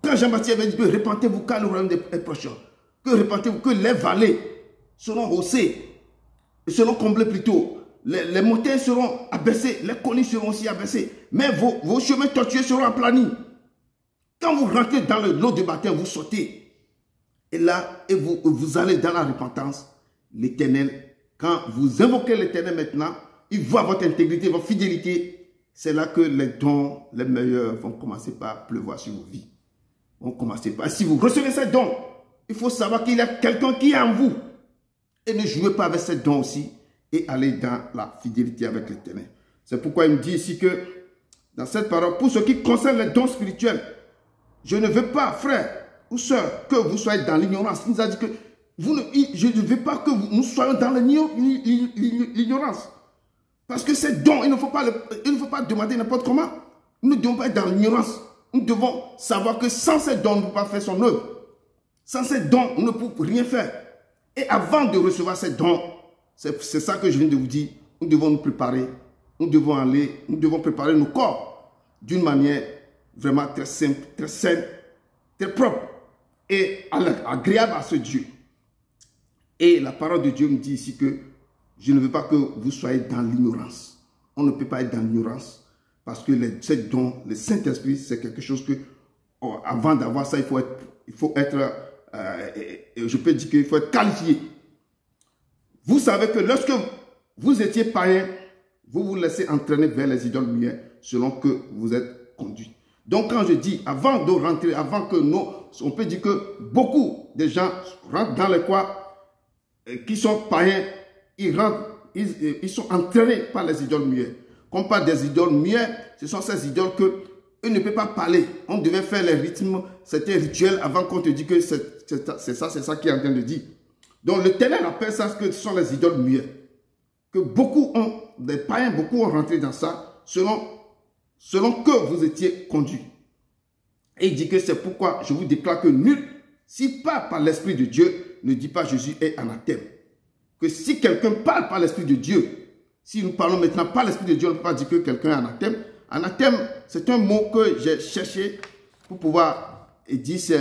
Quand Jean-Baptiste avait dit que repentez-vous car le royaume est proche. Que repentez-vous, que les vallées seront haussées, seront comblées plutôt. Les montagnes seront abaissées, les collines seront aussi abaissées. Mais vos chemins tortueux seront aplanis. Quand vous rentrez dans l'eau de baptême, vous sautez. Et là, vous allez dans la repentance. L'Éternel, quand vous invoquez l'Éternel maintenant, il voit votre intégrité, votre fidélité. C'est là que les dons, les meilleurs, vont commencer par pleuvoir sur vos vies. Vont commencer par... Si vous recevez ces dons, il faut savoir qu'il y a quelqu'un qui est en vous. Et ne jouez pas avec ces dons aussi. Et allez dans la fidélité avec l'Éternel. C'est pourquoi il me dit ici que, dans cette parole, pour ce qui concerne les dons spirituels, je ne veux pas, frère ou sœur, que vous soyez dans l'ignorance. Il nous a dit que je ne veux pas que nous soyons dans l'ignorance. Parce que ces dons, il ne faut pas demander n'importe comment. Nous ne devons pas être dans l'ignorance. Nous devons savoir que sans ces dons, on ne peut pas faire son œuvre. Sans ces dons, on ne peut rien faire. Et avant de recevoir ces dons, c'est ça que je viens de vous dire, nous devons nous préparer. Nous devons préparer nos corps d'une manière vraiment très simple, très saine, très propre et agréable à ce Dieu. Et la parole de Dieu me dit ici que je ne veux pas que vous soyez dans l'ignorance. On ne peut pas être dans l'ignorance parce que ces dons, le Saint-Esprit, c'est quelque chose que, avant d'avoir ça, il faut être je peux dire qu'il faut être qualifié. Vous savez que lorsque vous étiez païen, vous vous laissez entraîner vers les idoles muettes selon que vous êtes conduit. Donc quand je dis, avant de rentrer, avant que nous, on peut dire que beaucoup de gens rentrent dans les coins qui sont païens, ils sont entraînés par les idoles muettes. Quand on parle des idoles muettes, ce sont ces idoles que eux ne peuvent pas parler. On devait faire les rythmes, c'était rituel avant qu'on te dise que c'est ça qui est en train de dire. Donc l'Éternel appelle ça que ce sont les idoles muettes. Que beaucoup ont, des païens, beaucoup ont rentré dans ça selon que vous étiez conduit. Et il dit que c'est pourquoi je vous déclare que nul, si pas par l'Esprit de Dieu, ne dit pas Jésus est anathème. Que si quelqu'un parle par l'Esprit de Dieu, si nous parlons maintenant par l'Esprit de Dieu, on ne peut pas dire que quelqu'un est anathème. Anathème, c'est un mot que j'ai cherché pour pouvoir dire.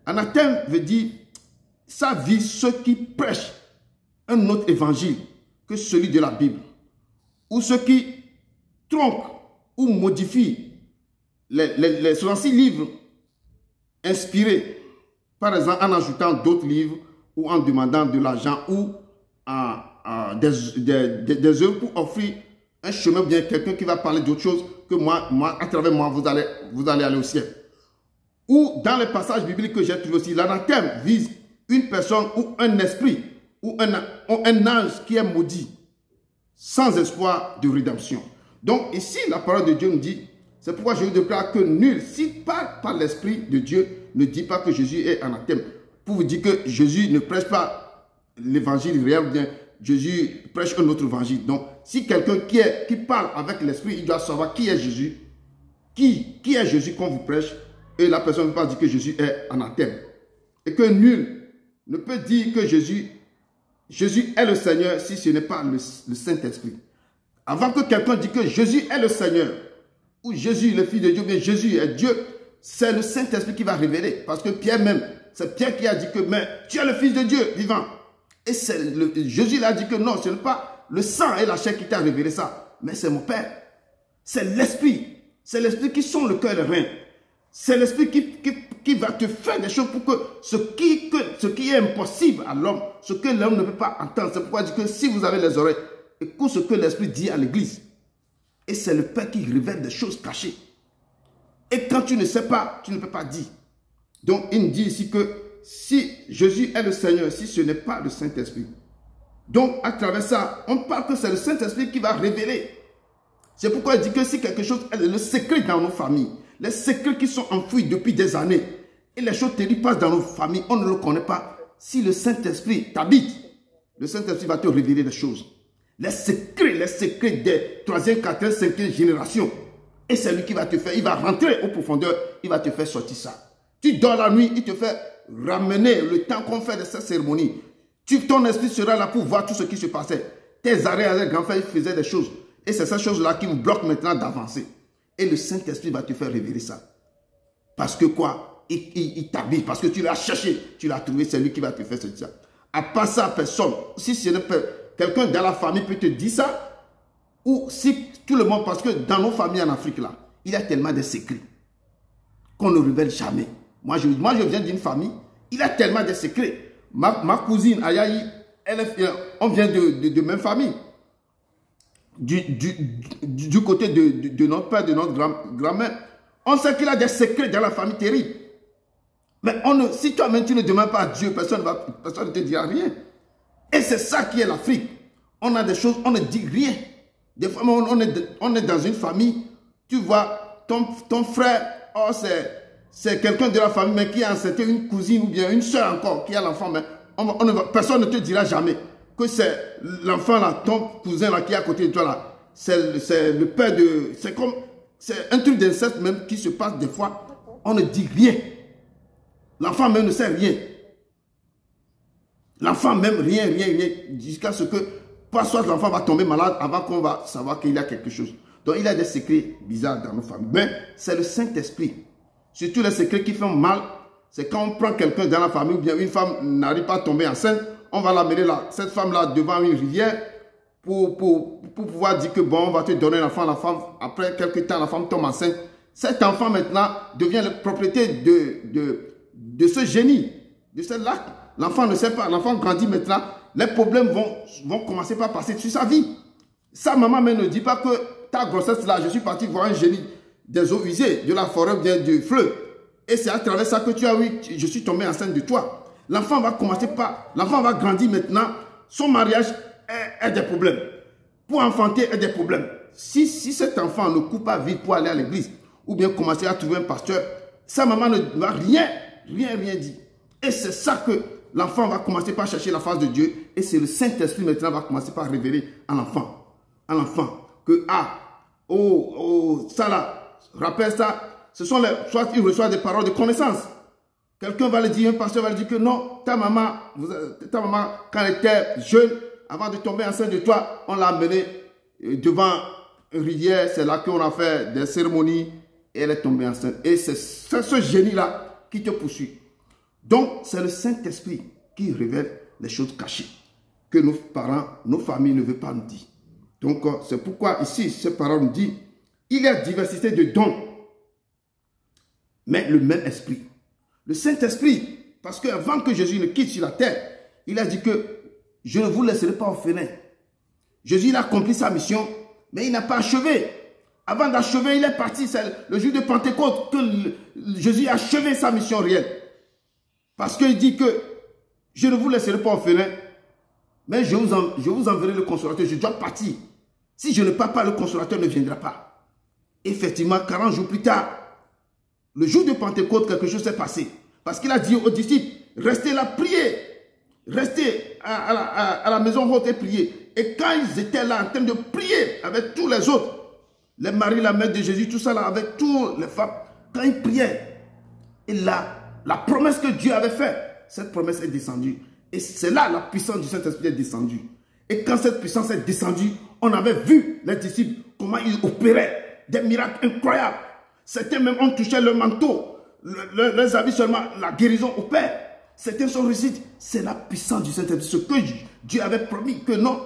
Anathème veut dire ça vise ceux qui prêchent un autre évangile que celui de la Bible. Ou ceux qui tronquent ou modifient les 66 livres inspirés. Par exemple, en ajoutant d'autres livres ou en demandant de l'argent ou des œuvres pour offrir un chemin, bien quelqu'un qui va parler d'autre chose que moi, à travers moi, vous allez aller au ciel. Ou dans les passages bibliques que j'ai trouvé aussi, l'anathème vise une personne ou un esprit ou un ange qui est maudit, sans espoir de rédemption. Donc ici, la parole de Dieu nous dit, c'est pourquoi je vous déclare que nul, si par l'Esprit de Dieu, ne dit pas que Jésus est anathème. Pour vous dire que Jésus ne prêche pas l'évangile réel, ou bien Jésus prêche un autre évangile. Donc, si quelqu'un qui parle avec l'Esprit, il doit savoir qui est Jésus, qui est Jésus qu'on vous prêche, et la personne ne peut pas dire que Jésus est anathème. Et que nul ne peut dire que Jésus est le Seigneur si ce n'est pas le Saint-Esprit. Avant que quelqu'un dise que Jésus est le Seigneur, ou Jésus le Fils de Dieu, mais Jésus est Dieu, c'est le Saint-Esprit qui va révéler. Parce que Pierre même, c'est Pierre qui a dit que mais tu es le Fils de Dieu vivant. Et Jésus a dit que non, ce n'est pas le sang et la chair qui t'a révélé ça, mais c'est mon Père. C'est l'Esprit. C'est l'Esprit qui sonde le cœur et le rein. C'est l'Esprit qui va te faire des choses pour que ce qui est impossible à l'homme, ce que l'homme ne peut pas entendre. C'est pourquoi il dit que si vous avez les oreilles, écoutez ce que l'Esprit dit à l'Église. Et c'est le Père qui révèle des choses cachées. Et quand tu ne sais pas, tu ne peux pas dire. Donc il nous dit ici que si Jésus est le Seigneur, si ce n'est pas le Saint-Esprit. Donc à travers ça, on parle que c'est le Saint-Esprit qui va révéler. C'est pourquoi il dit que si quelque chose est le secret dans nos familles, les secrets qui sont enfouis depuis des années, et les choses terribles passent dans nos familles, on ne le connaît pas. Si le Saint-Esprit t'habite, le Saint-Esprit va te révéler des choses. Les secrets des 3e, 4e, 5e génération. Et c'est lui qui va te faire, il va rentrer aux profondeurs, il va te faire sortir ça. Tu dors la nuit, il te fait ramener le temps qu'on fait de cette cérémonie. Ton esprit sera là pour voir tout ce qui se passait. Tes arrière-grands-pères faisaient des choses. Et c'est ces choses-là qui vous bloquent maintenant d'avancer. Et le Saint-Esprit va te faire révéler ça. Parce que quoi? Il t'habille. Parce que tu l'as cherché, tu l'as trouvé, c'est lui qui va te faire sortir ça. À part ça, personne. Si ce n'est pas quelqu'un dans la famille peut te dire ça, ou si tout le monde, parce que dans nos familles en Afrique, là, il y a tellement de secrets qu'on ne révèle jamais. Moi, je viens d'une famille, il y a tellement de secrets. Ma cousine, Ayayi, on vient de même famille. Du côté de notre père, de notre grand-mère. On sait qu'il y a des secrets dans la famille terribles. Mais si toi-même tu ne demandes pas à Dieu, personne ne te dira rien. Et c'est ça qui est l'Afrique. On a des choses, on ne dit rien. Des fois, on est dans une famille, tu vois, ton frère, oh, c'est quelqu'un de la famille, mais qui a c'était une cousine ou bien une soeur encore, qui a l'enfant, mais personne ne te dira jamais que c'est l'enfant là, ton cousin là, qui est à côté de toi là. c'est le père de... C'est un truc d'inceste même qui se passe des fois. On ne dit rien. L'enfant même ne sait rien. L'enfant même rien. Jusqu'à ce que, soit l'enfant va tomber malade avant qu'on va savoir qu'il y a quelque chose. Donc il y a des secrets bizarres dans nos familles. Mais c'est le Saint-Esprit. Surtout les secrets qui font mal, c'est quand on prend quelqu'un dans la famille ou bien une femme n'arrive pas à tomber enceinte, on va l'amener là, cette femme-là devant une rivière pour pouvoir dire que bon, on va te donner l'enfant. La femme, après quelques temps, la femme tombe enceinte. Cet enfant maintenant devient la propriété de ce génie, de ce lac. L'enfant ne sait pas, l'enfant grandit maintenant, les problèmes vont commencer par passer sur sa vie. Sa maman même ne dit pas que ta grossesse là, je suis parti voir un génie des eaux usées, de la forêt ou bien du fleuve. Et c'est à travers ça que tu as eu, je suis tombé enceinte de toi. L'enfant va commencer par, l'enfant va grandir maintenant, son mariage a des problèmes. Pour enfanter, a des problèmes. Si cet enfant ne coupe pas vite pour aller à l'église, ou bien commencer à trouver un pasteur, sa maman ne va rien dire. Et c'est ça que l'enfant va commencer par chercher la face de Dieu. Et c'est le Saint-Esprit maintenant va commencer par révéler à l'enfant. Que ça là, rappelle ça, ce sont soit il reçoit des paroles de connaissance. Quelqu'un va lui dire, un pasteur va lui dire que non, ta maman, quand elle était jeune, avant de tomber enceinte de toi, on l'a amenée devant une rivière, c'est là qu'on a fait des cérémonies, et elle est tombée enceinte. Et c'est ce génie-là qui te poursuit. Donc, c'est le Saint-Esprit qui révèle les choses cachées que nos parents, nos familles ne veulent pas nous dire. Donc, c'est pourquoi ici, ces paroles nous disent, il y a diversité de dons, mais le même esprit. Le Saint-Esprit, parce qu'avant que Jésus ne quitte sur la terre, il a dit que je ne vous laisserai pas orphelin. Jésus il a accompli sa mission, mais il n'a pas achevé. Avant d'achever, il est parti. C'est le jour de Pentecôte que Jésus a achevé sa mission réelle. Parce qu'il dit que je ne vous laisserai pas orphelin, mais je vous enverrai le consolateur. Je dois partir. Si je ne pars pas, le consolateur ne viendra pas. Effectivement, 40 jours plus tard, le jour de Pentecôte, quelque chose s'est passé. Parce qu'il a dit aux disciples, restez là, priez. Restez à la maison haute et priez. Et quand ils étaient là en train de prier avec tous les autres, les maris, la mère de Jésus, tout ça là, avec toutes les femmes, quand ils priaient, et là, la promesse que Dieu avait faite, cette promesse est descendue. Et c'est là la puissance du Saint-Esprit est descendue. Et quand cette puissance est descendue, on avait vu les disciples, comment ils opéraient, des miracles incroyables. Certains même ont touché le manteau, leurs habits seulement, la guérison opère. Certains sont réussite. C'est la puissance du Saint-Esprit. Ce que Dieu avait promis, que non,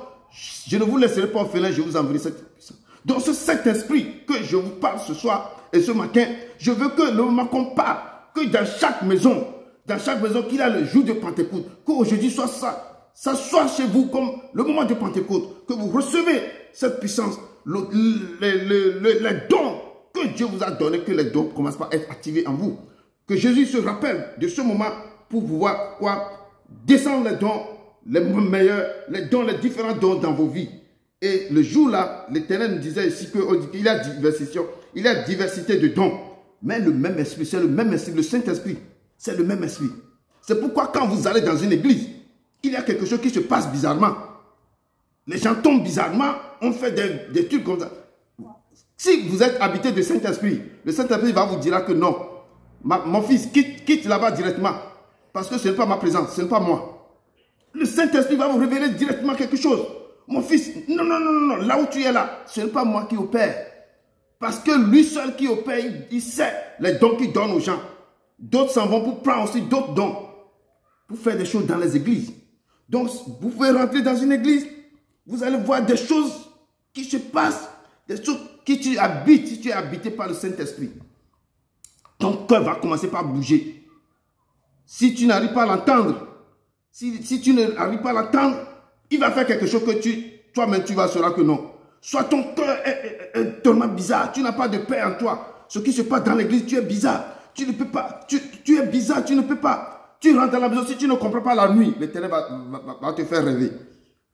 je ne vous laisserai pas orphelin, je vous enverrai cette puissance. Donc ce Saint-Esprit que je vous parle ce soir et ce matin, je veux que le moment qu'on parle, que dans chaque maison qu'il y a le jour de Pentecôte, qu'aujourd'hui soit ça soit chez vous comme le moment de Pentecôte, que vous recevez cette puissance, les dons que Dieu vous a donnés, que les dons commencent par être activés en vous. Que Jésus se rappelle de ce moment pour pouvoir descendre les dons, les meilleurs, les différents dons dans vos vies. Et le jour-là, l'Éternel nous disait ici qu'il y a diversité de dons. Mais le même esprit, c'est le même esprit, le Saint-Esprit, c'est le même esprit. C'est pourquoi quand vous allez dans une église, il y a quelque chose qui se passe bizarrement. Les gens tombent bizarrement, on fait des trucs comme ça. Si vous êtes habité de Saint-Esprit, le Saint-Esprit va vous dire que non, mon fils, quitte là-bas directement. Parce que ce n'est pas ma présence, ce n'est pas moi. Le Saint-Esprit va vous révéler directement quelque chose. Mon fils, non, là où tu es là, ce n'est pas moi qui opère. Parce que lui seul qui opère, il sait les dons qu'il donne aux gens. D'autres s'en vont pour prendre aussi d'autres dons. Pour faire des choses dans les églises. Donc, vous pouvez rentrer dans une église, vous allez voir des choses qui se passent, des choses qui tu habites, si tu es habité par le Saint-Esprit. Ton cœur va commencer par bouger. Si tu n'arrives pas à l'entendre, si tu n'arrives pas à l'entendre, il va faire quelque chose que toi-même tu vas savoir que non. Soit ton cœur est tellement bizarre, tu n'as pas de paix en toi. Ce qui se passe dans l'église, tu es bizarre. Tu ne peux pas, tu es bizarre, tu ne peux pas. Tu rentres dans la maison, si tu ne comprends pas la nuit, l'Éternel va te faire rêver.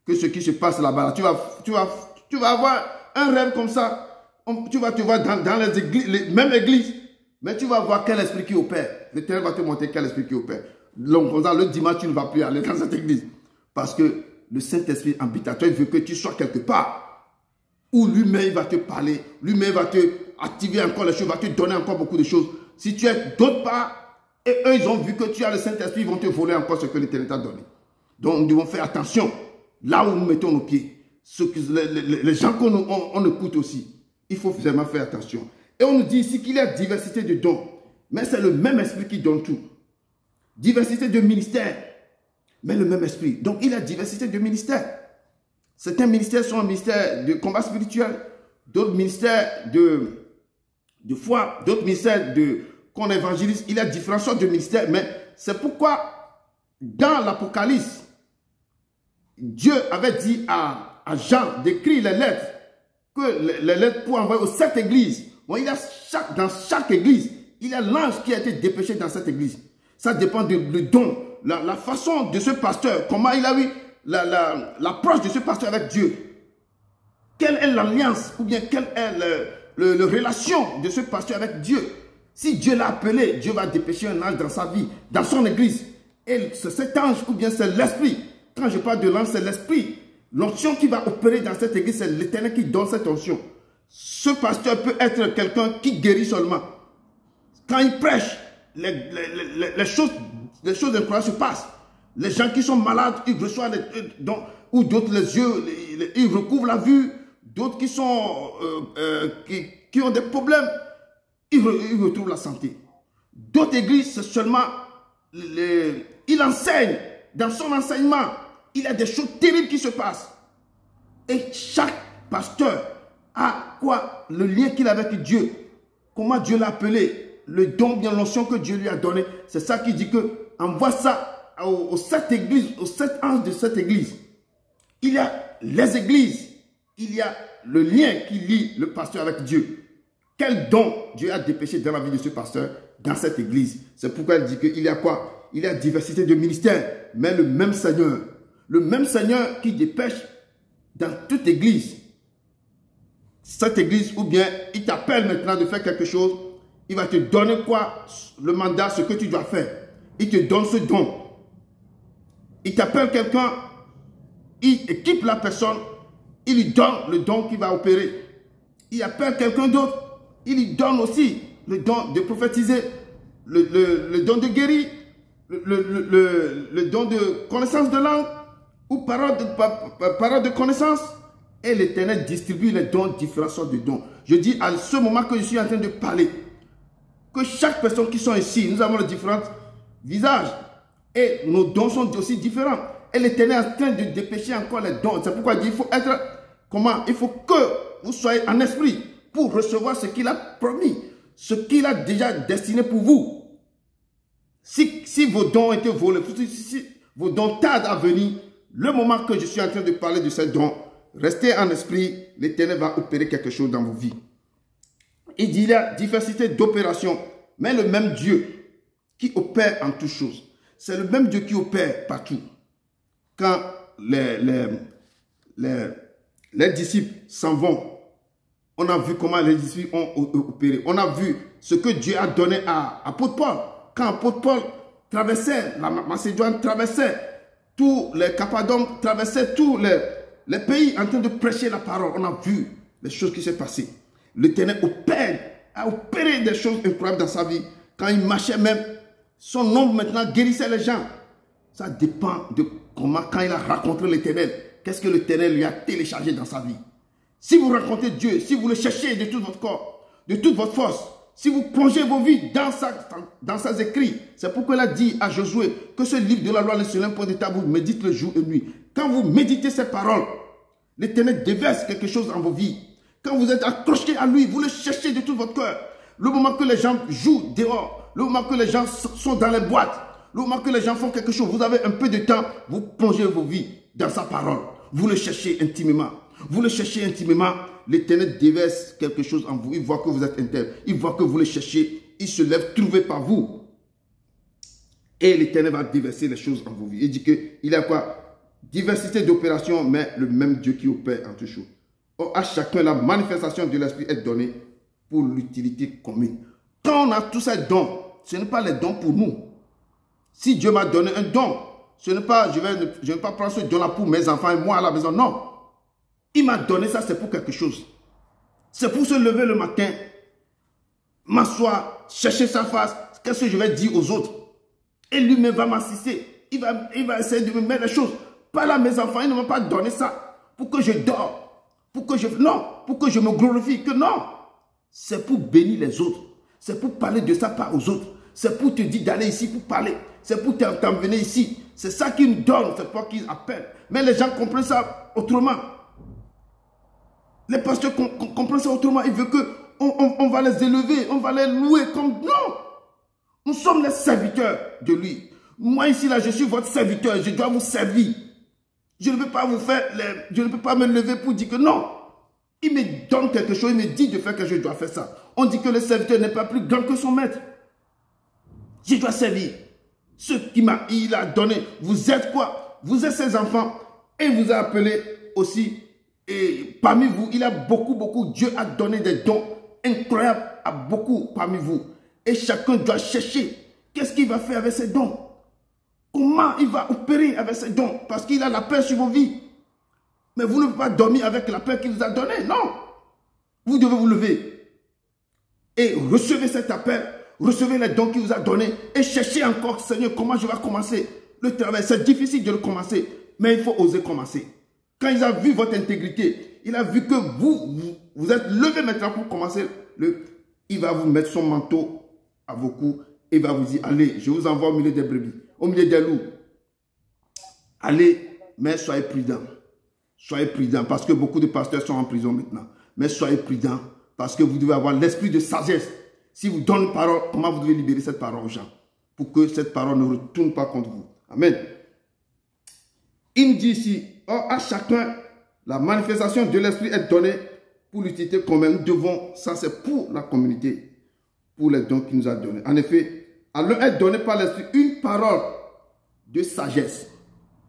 Que ce qui se passe là-bas, tu vas avoir un rêve comme ça. Tu vas te voir dans les églises, même églises, mais tu vas voir quel esprit qui opère. L'Éternel va te montrer quel esprit qui opère. Donc, le dimanche, tu ne vas plus aller dans cette église. Parce que le Saint-Esprit habite à toi, il veut que tu sois quelque part. où lui-même il va te parler, lui-même va te activer encore les choses, va te donner encore beaucoup de choses. Si tu es d'autre part, et eux ils ont vu que tu as le Saint-Esprit, ils vont te voler encore ce que l'Éternel t'a donné. Donc nous devons faire attention là où nous mettons nos pieds. Les gens qu'on écoute aussi, il faut vraiment faire attention. Et on nous dit ici qu'il y a diversité de dons, mais c'est le même esprit qui donne tout. Diversité de ministères, mais le même esprit. Donc il y a diversité de ministères. Certains ministères sont un ministère de combat spirituel, d'autres ministères de foi, d'autres ministères qu'on évangélise. Il y a différentes sortes de ministères, mais c'est pourquoi dans l'Apocalypse, Dieu avait dit à Jean d'écrire les lettres, que les lettres pour envoyer aux 7 églises. Bon, il y a dans chaque église, il y a l'ange qui a été dépêché dans cette église. Ça dépend du don, la façon de ce pasteur, comment il a eu l'approche de ce pasteur avec Dieu. Quelle est l'alliance ou bien quelle est la relation de ce pasteur avec Dieu. Si Dieu l'a appelé, Dieu va dépêcher un ange dans sa vie, dans son église. Et c'est cet ange ou bien c'est l'esprit. Quand je parle de l'ange, c'est l'esprit. L'onction qui va opérer dans cette église, c'est l'Éternel qui donne cette onction. Ce pasteur peut être quelqu'un qui guérit seulement. Quand il prêche, les choses incroyables se passent. Les gens qui sont malades, ils reçoivent des dons, ou d'autres les yeux, ils recouvrent la vue. D'autres qui sont qui ont des problèmes, ils retrouvent la santé. D'autres églises, c'est seulement il enseigne. Dans son enseignement, il y a des choses terribles qui se passent. Et chaque pasteur a quoi? Le lien qu'il a avec Dieu. Comment Dieu l'a appelé. Le don, bien l'onction que Dieu lui a donné. C'est ça qui dit que envoie ça aux 7 églises, aux 7 anges de cette église. Il y a les églises. Il y a le lien qui lie le pasteur avec Dieu. Quel don Dieu a dépêché dans la vie de ce pasteur, dans cette église. C'est pourquoi il dit qu'il y a quoi? Il y a diversité de ministères, mais le même Seigneur. Le même Seigneur qui dépêche dans toute église. Cette église, ou bien il t'appelle maintenant de faire quelque chose, il va te donner quoi? Le mandat, ce que tu dois faire. Il te donne ce don. Il t'appelle quelqu'un, il équipe la personne, il lui donne le don qui va opérer. Il appelle quelqu'un d'autre, il lui donne aussi le don de prophétiser, le don de guérir, le don de connaissance de langue ou parole de connaissance. Et l'Éternel distribue les dons, différentes sortes de dons. Je dis à ce moment que je suis en train de parler, que chaque personne qui sont ici, nous avons les différents visages et nos dons sont aussi différents. Et l'Éternel est en train de dépêcher encore les dons. C'est pourquoi il dit, il faut être, comment? Il faut que vous soyez en esprit pour recevoir ce qu'il a promis, ce qu'il a déjà destiné pour vous. Si vos dons ont été volés, si vos dons tardent à venir, le moment que je suis en train de parler de ces dons, restez en esprit, l'Éternel va opérer quelque chose dans vos vies. Il dit, il y a diversité d'opérations, mais le même Dieu qui opère en toutes choses. C'est le même Dieu qui opère partout. Quand les disciples s'en vont, on a vu comment les disciples ont opéré. On a vu ce que Dieu a donné à apôtre Paul. Quand apôtre Paul traversait la Macédoine, traversait tous les Cappadoces, traversait tous les pays en train de prêcher la parole. On a vu les choses qui s'est passées. L'Éternel a opéré des choses incroyables dans sa vie. Quand il marchait même, son ombre maintenant guérissait les gens. Ça dépend de comment, quand il a rencontré l'Éternel, qu'est-ce que l'Éternel lui a téléchargé dans sa vie. Si vous rencontrez Dieu, si vous le cherchez de tout votre corps, de toute votre force, si vous plongez vos vies dans ses écrits, c'est pourquoi il a dit à Josué que ce livre de la loi ne se lève point de tabou, médite le jour et nuit. Quand vous méditez ces paroles, l'Éternel déverse quelque chose dans vos vies. Quand vous êtes accroché à lui, vous le cherchez de tout votre cœur. Le moment que les gens jouent dehors, le moment que les gens sont dans les boîtes, le moment que les gens font quelque chose, vous avez un peu de temps, vous plongez vos vies dans sa parole. Vous le cherchez intimement. Vous le cherchez intimement, l'Éternel déverse quelque chose en vous. Il voit que vous êtes intègre. Il voit que vous le cherchez. Il se lève trouvé par vous. Et l'Éternel va déverser les choses en vos vies. Il dit qu'il y a quoi? Diversité d'opérations, mais le même Dieu qui opère en toutes choses. Or, à chacun, la manifestation de l'Esprit est donnée pour l'utilité commune. Quand on a tous ces dons, ce n'est pas les dons pour nous. Si Dieu m'a donné un don, ce n'est pas, je ne vais pas prendre ce don-là pour mes enfants et moi à la maison. Non. Il m'a donné ça, c'est pour quelque chose. C'est pour se lever le matin, m'asseoir, chercher sa face. Qu'est-ce que je vais dire aux autres? Et lui-même va m'assister. Il va essayer de me mettre les choses. Pas là, mes enfants, il ne m'a pas donné ça pour que je dors. Pour que je me glorifie. Que non. C'est pour bénir les autres. C'est pour parler de ça pas aux autres. C'est pour te dire d'aller ici pour parler. C'est pour t'emmener ici. C'est ça qu'ils nous donnent. C'est pas qu'ils appellent. Mais les gens comprennent ça autrement. Les pasteurs comprennent ça autrement. Ils veulent qu'on va les élever. On va les louer comme... Non. Nous sommes les serviteurs de lui. Moi ici, là, je suis votre serviteur. Je dois vous servir. Je ne peux pas vous faire... Je ne peux pas me lever pour dire que non. Il me donne quelque chose. Il me dit de faire quelque chose. Je dois faire ça. On dit que le serviteur n'est pas plus grand que son maître. Je dois servir. Ce qu'il a donné. Vous êtes quoi? Vous êtes ses enfants. Et il vous a appelé aussi. Et parmi vous, il a beaucoup. Dieu a donné des dons incroyables à beaucoup parmi vous. Et chacun doit chercher. Qu'est-ce qu'il va faire avec ses dons? Comment il va opérer avec ses dons? Parce qu'il a la paix sur vos vies. Mais vous ne pouvez pas dormir avec la paix qu'il vous a donnée. Non. Vous devez vous lever. Et recevez cet appel. Recevez les dons qu'il vous a donnés. Et cherchez encore, Seigneur, comment je vais commencer le travail. C'est difficile de le commencer. Mais il faut oser commencer. Quand il a vu votre intégrité, il a vu que vous êtes levé maintenant pour commencer. Il va vous mettre son manteau à vos coups. Et il va vous dire, allez, je vous envoie au milieu des brebis, au milieu des loups. Allez, mais soyez prudents. Soyez prudents parce que beaucoup de pasteurs sont en prison maintenant. Mais soyez prudents parce que vous devez avoir l'esprit de sagesse. Si vous donnez une parole, comment vous devez libérer cette parole aux gens pour que cette parole ne retourne pas contre vous. Amen. Il nous dit ici, or à chacun, la manifestation de l'esprit est donnée pour l'utilité commune. Nous devons, ça c'est pour la communauté, pour les dons qu'il nous a donnés. En effet, à l'un est donnée par l'esprit une parole de sagesse.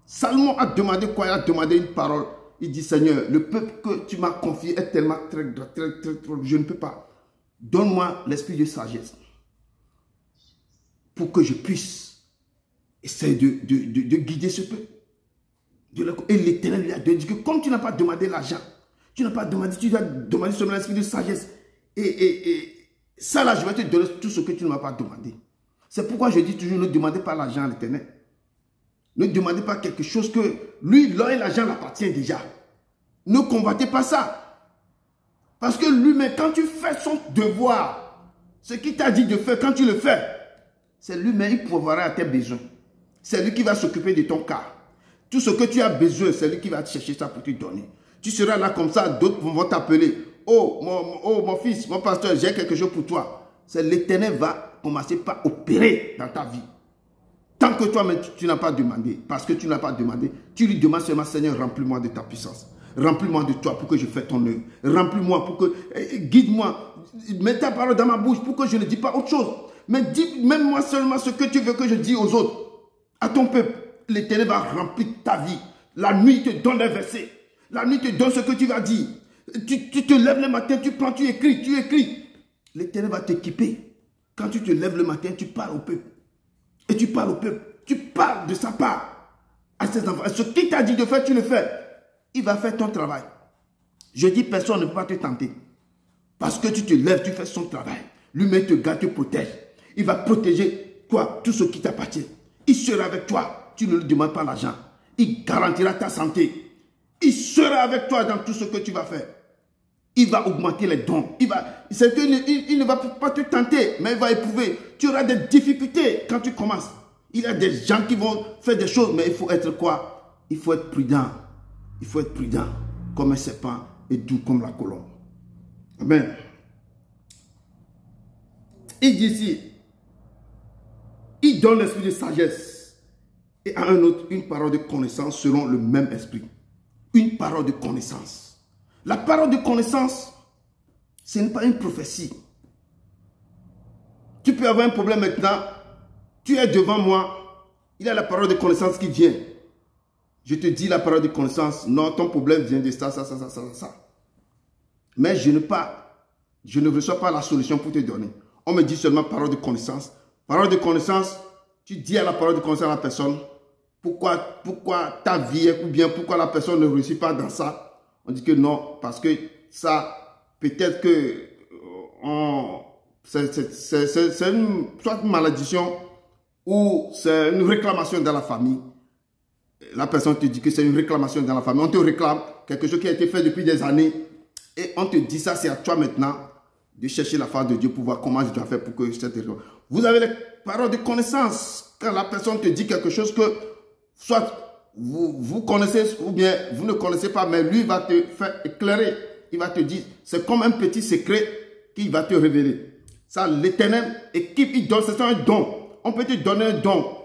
Salomon a demandé quoi? Il a demandé une parole. Il dit, Seigneur, le peuple que tu m'as confié est tellement très, je ne peux pas. Donne-moi l'esprit de sagesse pour que je puisse essayer de guider ce peuple. Et l'Éternel lui a dit que comme tu n'as pas demandé l'argent, tu n'as pas demandé, tu dois demander seulement l'esprit de sagesse. Et ça là, je vais te donner tout ce que tu ne m'as pas demandé. C'est pourquoi je dis toujours, ne demandez pas l'argent à l'Éternel. Ne demandez pas quelque chose que lui, l'or et l'argent l'appartient déjà. Ne convoitez pas ça. Parce que lui-même, quand tu fais son devoir, ce qu'il t'a dit de faire, quand tu le fais, c'est lui-même, il pourvoira à tes besoins. C'est lui qui va s'occuper de ton cas. Tout ce que tu as besoin, c'est lui qui va te chercher ça pour te donner. Tu seras là comme ça, d'autres vont t'appeler. Oh, mon fils, mon pasteur, j'ai quelque chose pour toi. C'est l'Éternel va commencer par opérer dans ta vie. Tant que toi-même, tu n'as pas demandé, parce que tu n'as pas demandé, tu lui demandes seulement, Seigneur, remplis-moi de ta puissance. Remplis-moi de toi pour que je fasse ton œuvre. Remplis-moi pour que... guide-moi. Mets ta parole dans ma bouche pour que je ne dise pas autre chose. Mais dis même moi seulement ce que tu veux que je dise aux autres. À ton peuple. L'Éternel va remplir ta vie. La nuit te donne des versets. La nuit te donne ce que tu vas dire. Tu te lèves le matin, tu prends, tu écris. L'Éternel va t'équiper. Quand tu te lèves le matin, tu parles au peuple. Et tu parles au peuple. Tu parles de sa part à ses enfants. Ce qu'il t'a dit de faire, tu le fais. Il va faire ton travail. Je dis, personne ne peut pas te tenter. Parce que tu te lèves, tu fais son travail. Lui-même te garde, te protège. Il va protéger toi, tout ce qui t'appartient. Il sera avec toi. Tu ne lui demandes pas l'argent. Il garantira ta santé. Il sera avec toi dans tout ce que tu vas faire. Il va augmenter les dons. Il ne va pas te tenter, mais il va éprouver. Tu auras des difficultés quand tu commences. Il y a des gens qui vont faire des choses, mais il faut être quoi? Il faut être prudent. Il faut être prudent comme un serpent et doux comme la colombe. Amen. Il dit ici, il donne l'esprit de sagesse et à un autre une parole de connaissance selon le même esprit. Une parole de connaissance. La parole de connaissance, ce n'est pas une prophétie. Tu peux avoir un problème maintenant, tu es devant moi, il y a la parole de connaissance qui vient. Je te dis la parole de connaissance, non, ton problème vient de ça. Mais je ne reçois pas la solution pour te donner. On me dit seulement parole de connaissance. Parole de connaissance, tu dis à la parole de connaissance à la personne, pourquoi ta vie, ou bien pourquoi la personne ne réussit pas dans ça. On dit que non, parce que ça, peut-être que c'est soit une malédiction ou c'est une réclamation dans la famille. La personne te dit que c'est une réclamation dans la famille. On te réclame quelque chose qui a été fait depuis des années et on te dit ça, c'est à toi maintenant de chercher la face de Dieu pour voir comment je dois faire pour que cette réclamation. Vous avez les paroles de connaissance. Quand la personne te dit quelque chose que soit vous connaissez ou bien vous ne connaissez pas, mais lui va te faire éclairer. Il va te dire, c'est comme un petit secret qu'il va te révéler. Ça, l'Éternel équipe, il donne, c'est un don. On peut te donner un don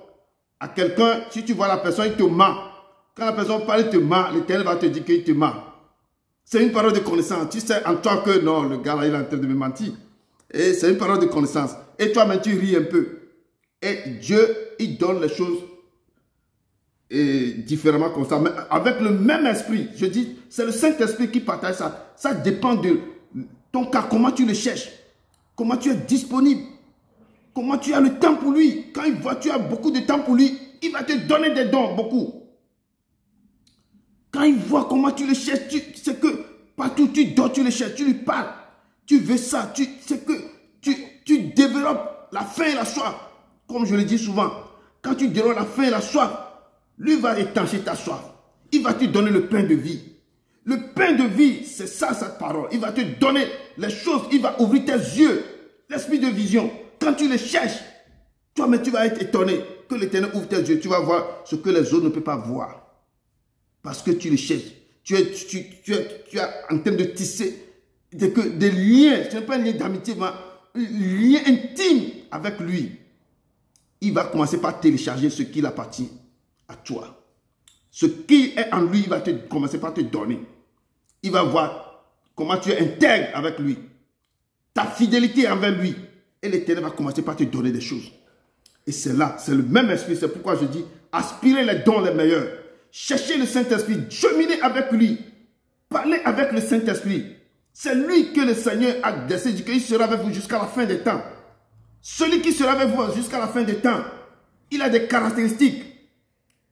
à quelqu'un. Si tu vois la personne, il te ment. Quand la personne parle, il te ment. L'Éternel va te dire qu'il te ment. C'est une parole de connaissance. Tu sais en toi que non, le gars là, il est en train de me mentir. Et c'est une parole de connaissance. Et toi-même, tu ris un peu. Et Dieu, il donne les choses différemment comme ça. Mais avec le même esprit. Je dis, c'est le Saint-Esprit qui partage ça. Ça dépend de ton cas. Comment tu le cherches. Comment tu es disponible. Comment tu as le temps pour lui. Quand il voit que tu as beaucoup de temps pour lui, il va te donner des dons, beaucoup. Quand il voit comment tu le cherches, c'est que partout tu dors, tu le cherches, tu lui parles. Tu veux ça, c'est que tu développes la faim et la soif. Comme je le dis souvent, quand tu développes la faim et la soif, lui va étancher ta soif. Il va te donner le pain de vie. Le pain de vie, c'est ça, cette parole. Il va te donner les choses, il va ouvrir tes yeux, l'esprit de vision. Quand tu le cherches, toi-même tu vas être étonné que l'Éternel ouvre tes yeux. Tu vas voir ce que les autres ne peuvent pas voir. Parce que tu le cherches. Tu es en train de tisser des liens. Ce n'est pas un lien d'amitié, mais un lien intime avec lui. Il va commencer par télécharger ce qui appartient à toi. Ce qui est en lui, il va commencer par te donner. Il va voir comment tu es intègre avec lui. Ta fidélité envers lui. Et l'Éternel va commencer par te donner des choses. Et c'est là, c'est le même esprit. C'est pourquoi je dis, aspirez les dons les meilleurs. Cherchez le Saint-Esprit. Cheminez avec lui. Parlez avec le Saint-Esprit. C'est lui que le Seigneur a décidé qu'il sera avec vous jusqu'à la fin des temps. Celui qui sera avec vous jusqu'à la fin des temps, il a des caractéristiques.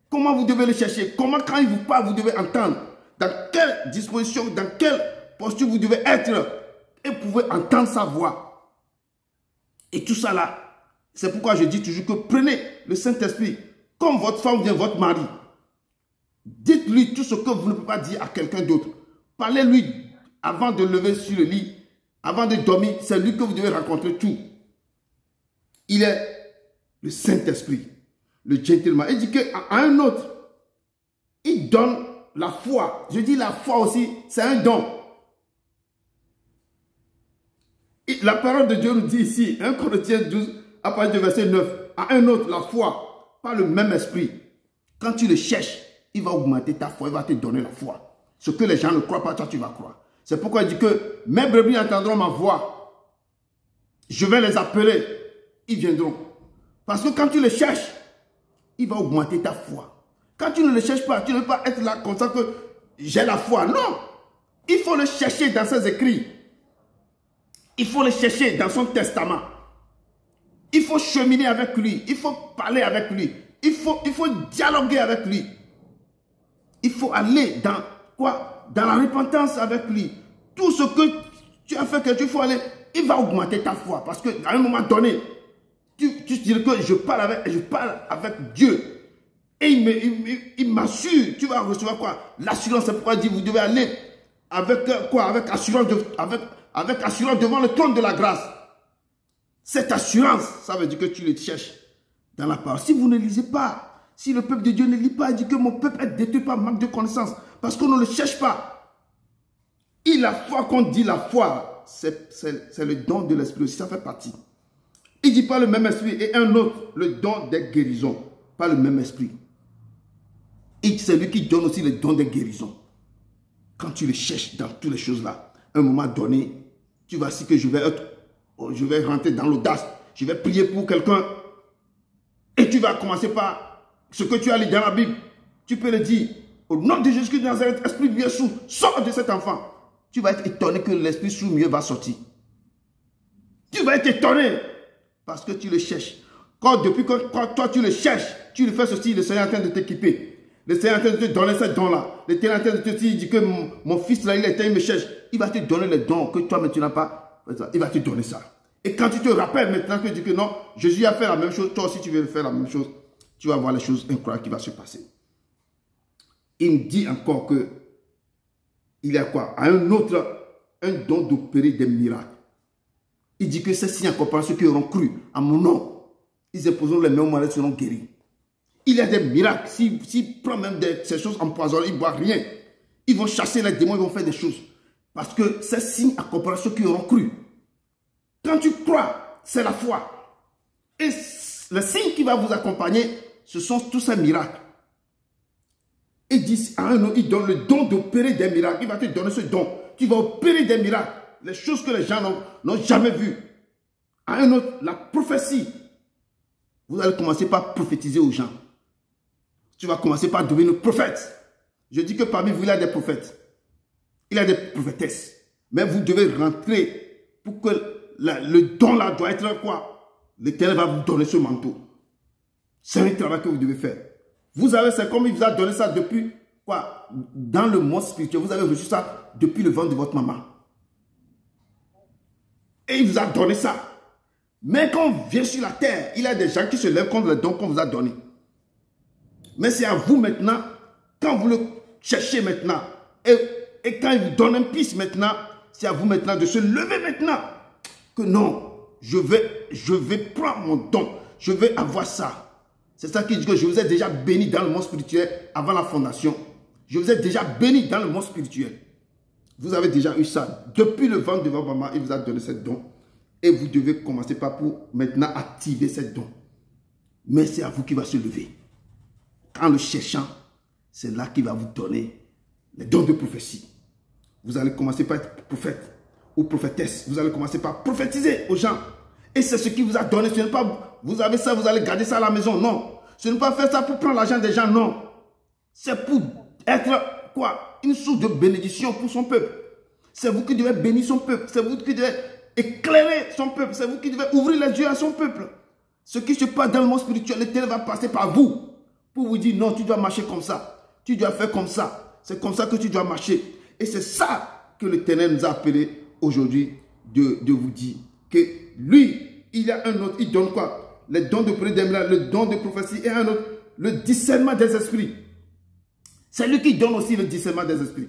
Comment vous devez le chercher? Comment quand il vous parle, vous devez entendre? Dans quelle disposition, dans quelle posture vous devez être? Et vous pouvez entendre sa voix. Et tout ça là, c'est pourquoi je dis toujours que prenez le Saint-Esprit comme votre femme vient votre mari. Dites-lui tout ce que vous ne pouvez pas dire à quelqu'un d'autre. Parlez-lui avant de lever sur le lit, avant de dormir. C'est lui que vous devez rencontrer tout. Il est le Saint-Esprit, le gentleman. Il dit qu'à un autre, il donne la foi. Je dis la foi aussi, c'est un don. Et la parole de Dieu nous dit ici, 1 Corinthiens 12, à partir du verset 9, à un autre, la foi, par le même esprit. Quand tu le cherches, il va augmenter ta foi, il va te donner la foi. Ce que les gens ne croient pas, toi tu vas croire. C'est pourquoi il dit que mes brebis entendront ma voix. Je vais les appeler, ils viendront. Parce que quand tu le cherches, il va augmenter ta foi. Quand tu ne le cherches pas, tu ne peux pas être là comme ça que j'ai la foi. Non, il faut le chercher dans ses écrits. Il faut le chercher dans son testament. Il faut cheminer avec lui. Il faut parler avec lui. Il faut dialoguer avec lui. Il faut aller dans quoi? Dans la repentance avec lui. Tout ce que tu as fait, que tu faut aller, il va augmenter ta foi. Parce qu'à un moment donné, tu dirais que je parle avec Dieu. Et il m'assure. Tu vas recevoir quoi? L'assurance, c'est pourquoi il dit, vous devez aller avec quoi? Avec assurance devant le trône de la grâce. Cette assurance, ça veut dire que tu le cherches dans la parole. Si vous ne lisez pas, si le peuple de Dieu ne lit pas, il dit que mon peuple est détruit par manque de connaissance. Parce qu'on ne le cherche pas. Et la foi qu'on dit, la foi, c'est le don de l'esprit aussi, ça fait partie. Il dit pas le même esprit et un autre, le don des guérisons. Pas le même esprit. Et c'est lui qui donne aussi le don des guérisons. Quand tu le cherches dans toutes les choses là, à un moment donné, tu vas dire que je vais rentrer dans l'audace, je vais prier pour quelqu'un. Et tu vas commencer par ce que tu as lu dans la Bible. Tu peux le dire, au nom de Jésus-Christ de Nazareth, esprit mieux sourd, sors de cet enfant. Tu vas être étonné que l'esprit sourd mieux va sortir. Tu vas être étonné parce que tu le cherches. Depuis que toi tu le cherches, tu le fais ceci, le Seigneur est en train de t'équiper. Le Seigneur est en train de te donner ce don-là. Le Seigneur est en train de te dire que mon fils là, il est il me cherche. Il va te donner les dons que toi, mais tu n'as pas. Il va te donner ça. Et quand tu te rappelles maintenant que tu dis que non, Jésus a fait la même chose, toi aussi tu veux faire la même chose, tu vas voir les choses incroyables qui vont se passer. Il me dit encore que il y a quoi? À un autre, un don d'opérer des miracles. Il dit que ces signes accompagnent ceux qui auront cru à mon nom. Ils imposeront les mains aux malades, seront guéris. Il y a des miracles. S'ils prennent même ces choses empoisonnées, ils ne boivent rien. Ils vont chasser les démons, ils vont faire des choses. Parce que ces signes accompagnent ceux qui auront cru. Quand tu crois, c'est la foi. Et le signe qui va vous accompagner, ce sont tous ces miracles. Il dit à un autre, il donne le don d'opérer des miracles. Il va te donner ce don. Tu vas opérer des miracles. Les choses que les gens n'ont jamais vues. À un autre, la prophétie. Vous allez commencer par prophétiser aux gens. Tu vas commencer par devenir prophète. Je dis que parmi vous, il y a des prophètes. Il y a des prophétesses. Mais vous devez rentrer pour que le don là doit être quoi? L'Éternel va vous donner ce manteau. C'est un travail que vous devez faire. Vous avez, c'est comme il vous a donné ça depuis quoi? Dans le monde spirituel, vous avez reçu ça depuis le ventre de votre maman. Et il vous a donné ça. Mais quand on vient sur la terre, il y a des gens qui se lèvent contre le don qu'on vous a donné. Mais c'est à vous maintenant, quand vous le cherchez maintenant, et quand il vous donne un piste maintenant, c'est à vous maintenant de se lever maintenant. Que non, je vais prendre mon don, je vais avoir ça. C'est ça qui dit que je vous ai déjà béni dans le monde spirituel avant la fondation. Je vous ai déjà béni dans le monde spirituel. Vous avez déjà eu ça. Depuis le ventre de votre maman, il vous a donné ce don. Et vous devez commencer par pour maintenant activer ce don. Mais c'est à vous qui va se lever. En le cherchant, c'est là qu'il va vous donner les dons de prophétie. Vous allez commencer par être prophète ou prophétesse. Vous allez commencer par prophétiser aux gens. Et c'est ce qui vous a donné. Ce n'est pas, vous avez ça, vous allez garder ça à la maison. Non. Ce n'est pas faire ça pour prendre l'argent des gens. Non. C'est pour être quoi? Une source de bénédiction pour son peuple. C'est vous qui devez bénir son peuple. C'est vous qui devez éclairer son peuple. C'est vous qui devez ouvrir les yeux à son peuple. Ce qui se passe dans le monde spirituel, l'Éternel va passer par vous. Pour vous dire, non, tu dois marcher comme ça. Tu dois faire comme ça. C'est comme ça que tu dois marcher. Et c'est ça que l'Éternel nous a appelé aujourd'hui de vous dire. Que lui, il y a un autre, il donne quoi? Les dons de prière, le don de prophétie et un autre, le discernement des esprits. C'est lui qui donne aussi le discernement des esprits.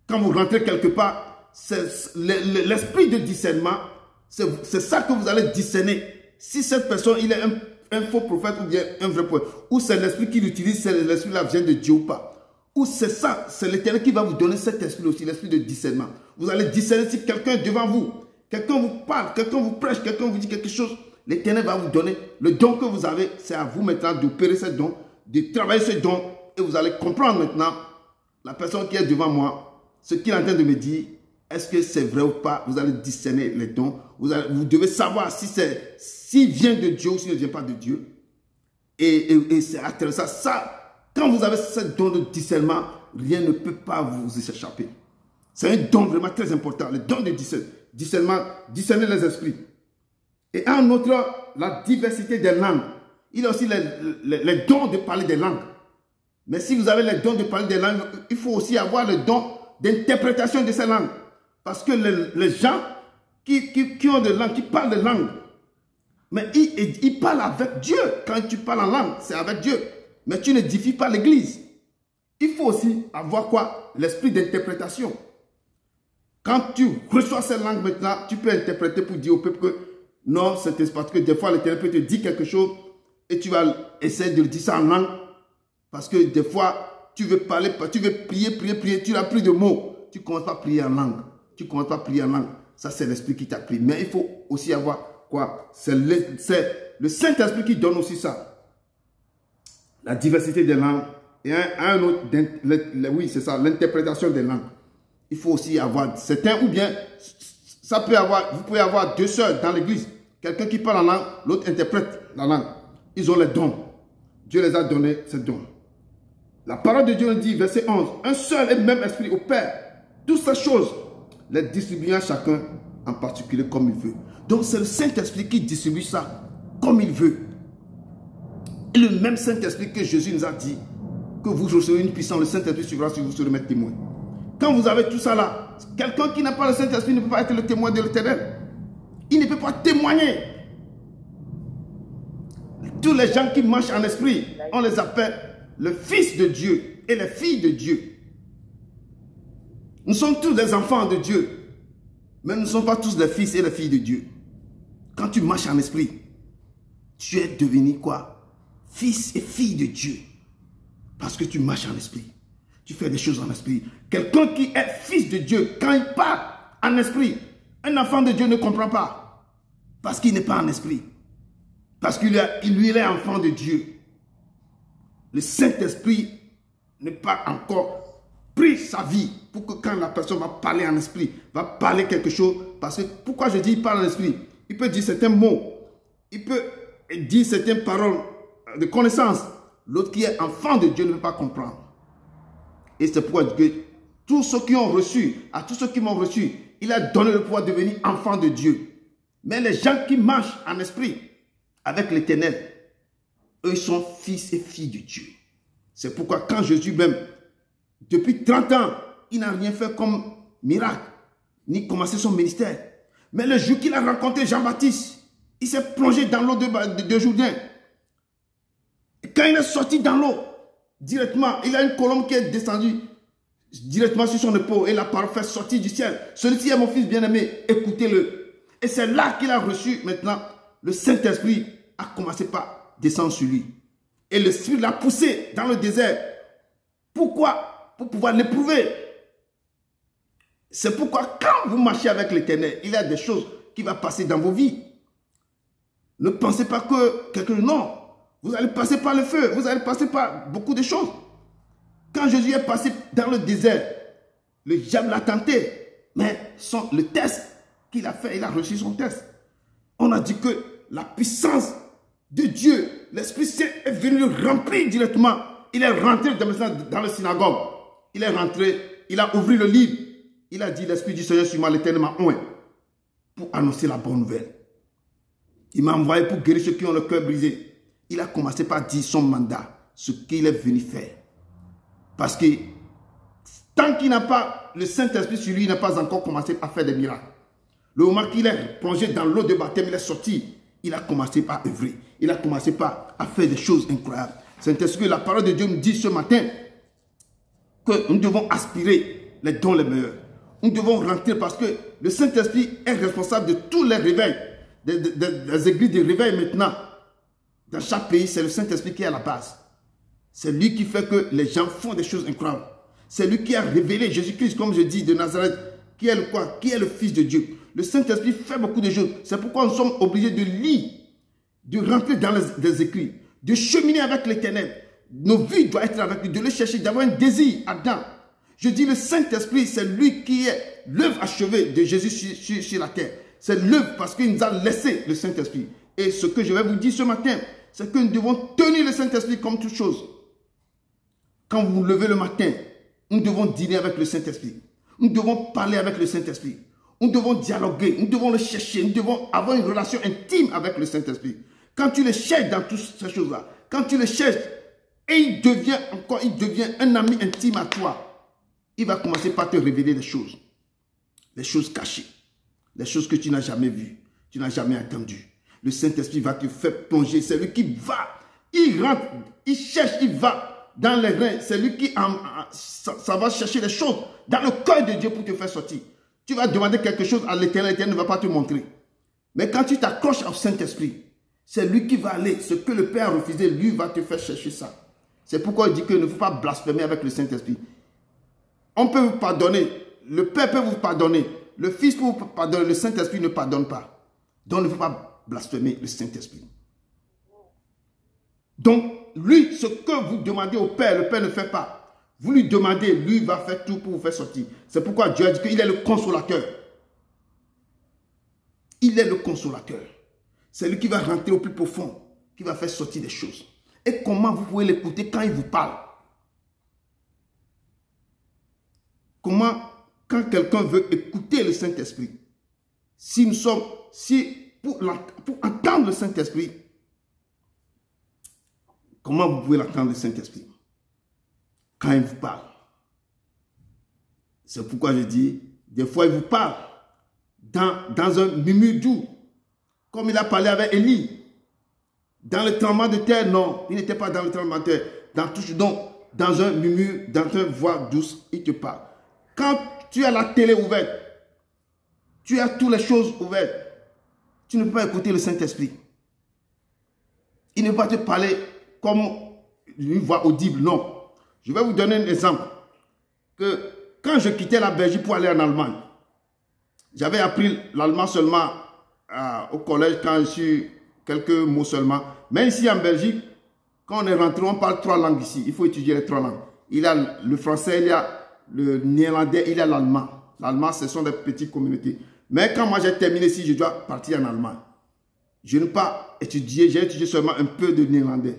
Quand vous rentrez quelque part, l'esprit de discernement, c'est ça que vous allez discerner. Si cette personne, il est un faux prophète ou bien un vrai prophète, ou c'est l'esprit qui l'utilise, c'est l'esprit là vient de Dieu ou pas. Ou c'est ça, c'est l'Éternel qui va vous donner cet esprit aussi, l'esprit de discernement. Vous allez discerner si quelqu'un est devant vous, quelqu'un vous parle, quelqu'un vous prêche, quelqu'un vous dit quelque chose, l'Éternel va vous donner le don que vous avez. C'est à vous maintenant d'opérer ce don, de travailler ce don, et vous allez comprendre maintenant la personne qui est devant moi, ce qu'il est en train de me dire. Est-ce que c'est vrai ou pas? Vous allez discerner les dons. Vous devez savoir s'il vient de Dieu ou s'il ne vient pas de Dieu. Et c'est intéressant. Ça, quand vous avez ce don de discernement, rien ne peut pas vous échapper. C'est un don vraiment très important. Le don de discernement, discerner les esprits. Et un autre, la diversité des langues. Il y a aussi les dons de parler des langues. Mais si vous avez les dons de parler des langues, il faut aussi avoir le don d'interprétation de ces langues. Parce que les gens qui ont des langues, qui parlent des langues, mais ils parlent avec Dieu. Quand tu parles en langue, c'est avec Dieu. Mais tu n'édifies pas l'église. Il faut aussi avoir quoi? L'esprit d'interprétation. Quand tu reçois ces langues maintenant, tu peux interpréter pour dire au peuple que non, c'est parce que des fois l'Éternel peut te dire quelque chose et tu vas essayer de le dire ça en langue. Parce que des fois, tu veux parler, tu veux prier, tu n'as plus de mots. Tu ne commences pas à prier en langue. Tu ne commences pas à prier en langue. Ça, c'est l'esprit qui t'a pris. Mais il faut aussi avoir quoi? C'est le Saint-Esprit qui donne aussi ça. La diversité des langues. Et un autre, oui, c'est ça, l'interprétation des langues. Il faut aussi avoir certains, ou bien, ça peut avoir, vous pouvez avoir deux sœurs dans l'église. Quelqu'un qui parle en langue, l'autre interprète la langue. Ils ont les dons. Dieu les a donnés, ces dons. La parole de Dieu nous dit, verset 11, un seul et même esprit opère toutes ces choses, les distribuant chacun en particulier comme il veut. Donc c'est le Saint-Esprit qui distribue ça comme il veut. Et le même Saint-Esprit que Jésus nous a dit, que vous recevez une puissance, le Saint-Esprit suivra si vous serez mettre témoin. Quand vous avez tout ça là, quelqu'un qui n'a pas le Saint-Esprit ne peut pas être le témoin de l'Éternel. Il ne peut pas témoigner. Tous les gens qui marchent en esprit, on les appelle le Fils de Dieu et les filles de Dieu. Nous sommes tous des enfants de Dieu, mais nous ne sommes pas tous des fils et les filles de Dieu. Quand tu marches en esprit, tu es devenu quoi? Fils et fille de Dieu. Parce que tu marches en esprit. Tu fais des choses en esprit. Quelqu'un qui est fils de Dieu, quand il parle en esprit, un enfant de Dieu ne comprend pas. Parce qu'il n'est pas en esprit. Parce qu'il est enfant de Dieu. Le Saint-Esprit n'est pas encore pris sa vie pour que quand la personne va parler en esprit, va parler quelque chose. Parce que pourquoi je dis il parle en esprit? Il peut dire certains mots. Il peut dire certaines paroles de connaissance. L'autre qui est enfant de Dieu ne peut pas comprendre. Et c'est pourquoi tous ceux qui ont reçu, à tous ceux qui m'ont reçu, il a donné le pouvoir de devenir enfant de Dieu. Mais les gens qui marchent en esprit avec l'Éternel, eux ils sont fils et filles de Dieu. C'est pourquoi quand Jésus même, depuis 30 ans, il n'a rien fait comme miracle, ni commencé son ministère. Mais le jour qu'il a rencontré Jean-Baptiste, il s'est plongé dans l'eau de Jourdain. Et quand il est sorti dans l'eau, directement, il a une colombe qui est descendue directement sur son épaule et la parole fait sortir du ciel. Celui-ci est mon fils bien-aimé, écoutez-le. Et c'est là qu'il a reçu maintenant le Saint-Esprit a commencé par descendre sur lui. Et l'Esprit l'a poussé dans le désert. Pourquoi? Pour pouvoir l'éprouver. C'est pourquoi quand vous marchez avec l'Éternel, il y a des choses qui vont passer dans vos vies. Ne pensez pas que quelqu'un... Non. Vous allez passer par le feu. Vous allez passer par beaucoup de choses. Quand Jésus est passé dans le désert, le diable l'a tenté. Mais le test qu'il a fait, il a reçu son test. On a dit que la puissance de Dieu, l'Esprit Saint est venu le remplir directement. Il est rentré dans le synagogue. Il est rentré, il a ouvert le livre. Il a dit, l'Esprit du Seigneur sur moi, l'Éternel m'a oint pour annoncer la bonne nouvelle. Il m'a envoyé pour guérir ceux qui ont le cœur brisé. Il a commencé par dire son mandat, ce qu'il est venu faire. Parce que tant qu'il n'a pas le Saint-Esprit sur lui, il n'a pas encore commencé à faire des miracles. Le moment qu'il est plongé dans l'eau de baptême, il est sorti. Il a commencé par œuvrer. Il a commencé par à faire des choses incroyables. C'est ce que la parole de Dieu nous dit ce matin. Que nous devons aspirer les dons les meilleurs. Nous devons rentrer parce que le Saint-Esprit est responsable de tous les réveils. Des églises de réveil maintenant. Dans chaque pays, c'est le Saint-Esprit qui est à la base. C'est lui qui fait que les gens font des choses incroyables. C'est lui qui a révélé Jésus-Christ, comme je dis, de Nazareth, qui est le quoi? Qui est le Fils de Dieu. Le Saint-Esprit fait beaucoup de choses. C'est pourquoi nous sommes obligés de lire, de rentrer dans les écrits, de cheminer avec l'Éternel. Nos vies doivent être avec lui, de le chercher, d'avoir un désir ardent. Je dis le Saint-Esprit, c'est lui qui est l'œuvre achevée de Jésus sur la terre. C'est l'œuvre parce qu'il nous a laissé le Saint-Esprit. Et ce que je vais vous dire ce matin, c'est que nous devons tenir le Saint-Esprit comme toute chose. Quand vous vous levez le matin, nous devons dîner avec le Saint-Esprit. Nous devons parler avec le Saint-Esprit. Nous devons dialoguer, nous devons le chercher, nous devons avoir une relation intime avec le Saint-Esprit. Quand tu le cherches dans toutes ces choses-là, quand tu le cherches, et il devient un ami intime à toi, il va commencer par te révéler des choses cachées, les choses que tu n'as jamais vues, tu n'as jamais entendues. Le Saint-Esprit va te faire plonger, c'est lui qui va, il rentre, il cherche, il va dans les reins, c'est lui qui ça va chercher des choses dans le cœur de Dieu pour te faire sortir. Tu vas demander quelque chose à l'Éternel, l'Éternel ne va pas te montrer. Mais quand tu t'accroches au Saint-Esprit, c'est lui qui va aller. Ce que le Père a refusé, lui va te faire chercher ça. C'est pourquoi il dit qu'il ne faut pas blasphémer avec le Saint-Esprit. On peut vous pardonner. Le Père peut vous pardonner. Le Fils peut vous pardonner. Le Saint-Esprit ne pardonne pas. Donc, il ne faut pas blasphémer le Saint-Esprit. Donc, lui, ce que vous demandez au Père, le Père ne fait pas. Vous lui demandez, lui va faire tout pour vous faire sortir. C'est pourquoi Dieu a dit qu'il est le consolateur. Il est le consolateur. C'est lui qui va rentrer au plus profond, qui va faire sortir des choses. Et comment vous pouvez l'écouter quand il vous parle? Comment, quand quelqu'un veut écouter le Saint-Esprit, pour entendre le Saint-Esprit, comment vous pouvez l'entendre le Saint-Esprit? quand il vous parle. C'est pourquoi je dis, des fois il vous parle dans un murmure doux, comme il a parlé avec Élie. Dans le tremblement de terre, non, il n'était pas dans le tremblement de terre. Dans un murmure, dans une voix douce, il te parle. Quand tu as la télé ouverte, tu as toutes les choses ouvertes, tu ne peux pas écouter le Saint-Esprit. Il ne va pas te parler comme une voix audible, non. Je vais vous donner un exemple. Que quand je quittais la Belgique pour aller en Allemagne, j'avais appris l'allemand seulement au collège quand je suis quelques mots seulement. Mais ici en Belgique, quand on est rentré, on parle 3 langues ici. Il faut étudier les 3 langues. Il y a le français, il y a le néerlandais, il y a l'allemand. L'allemand, ce sont des petites communautés. Mais quand moi j'ai terminé ici, je dois partir en Allemagne. Je n'ai pas étudié, j'ai étudié seulement un peu de néerlandais.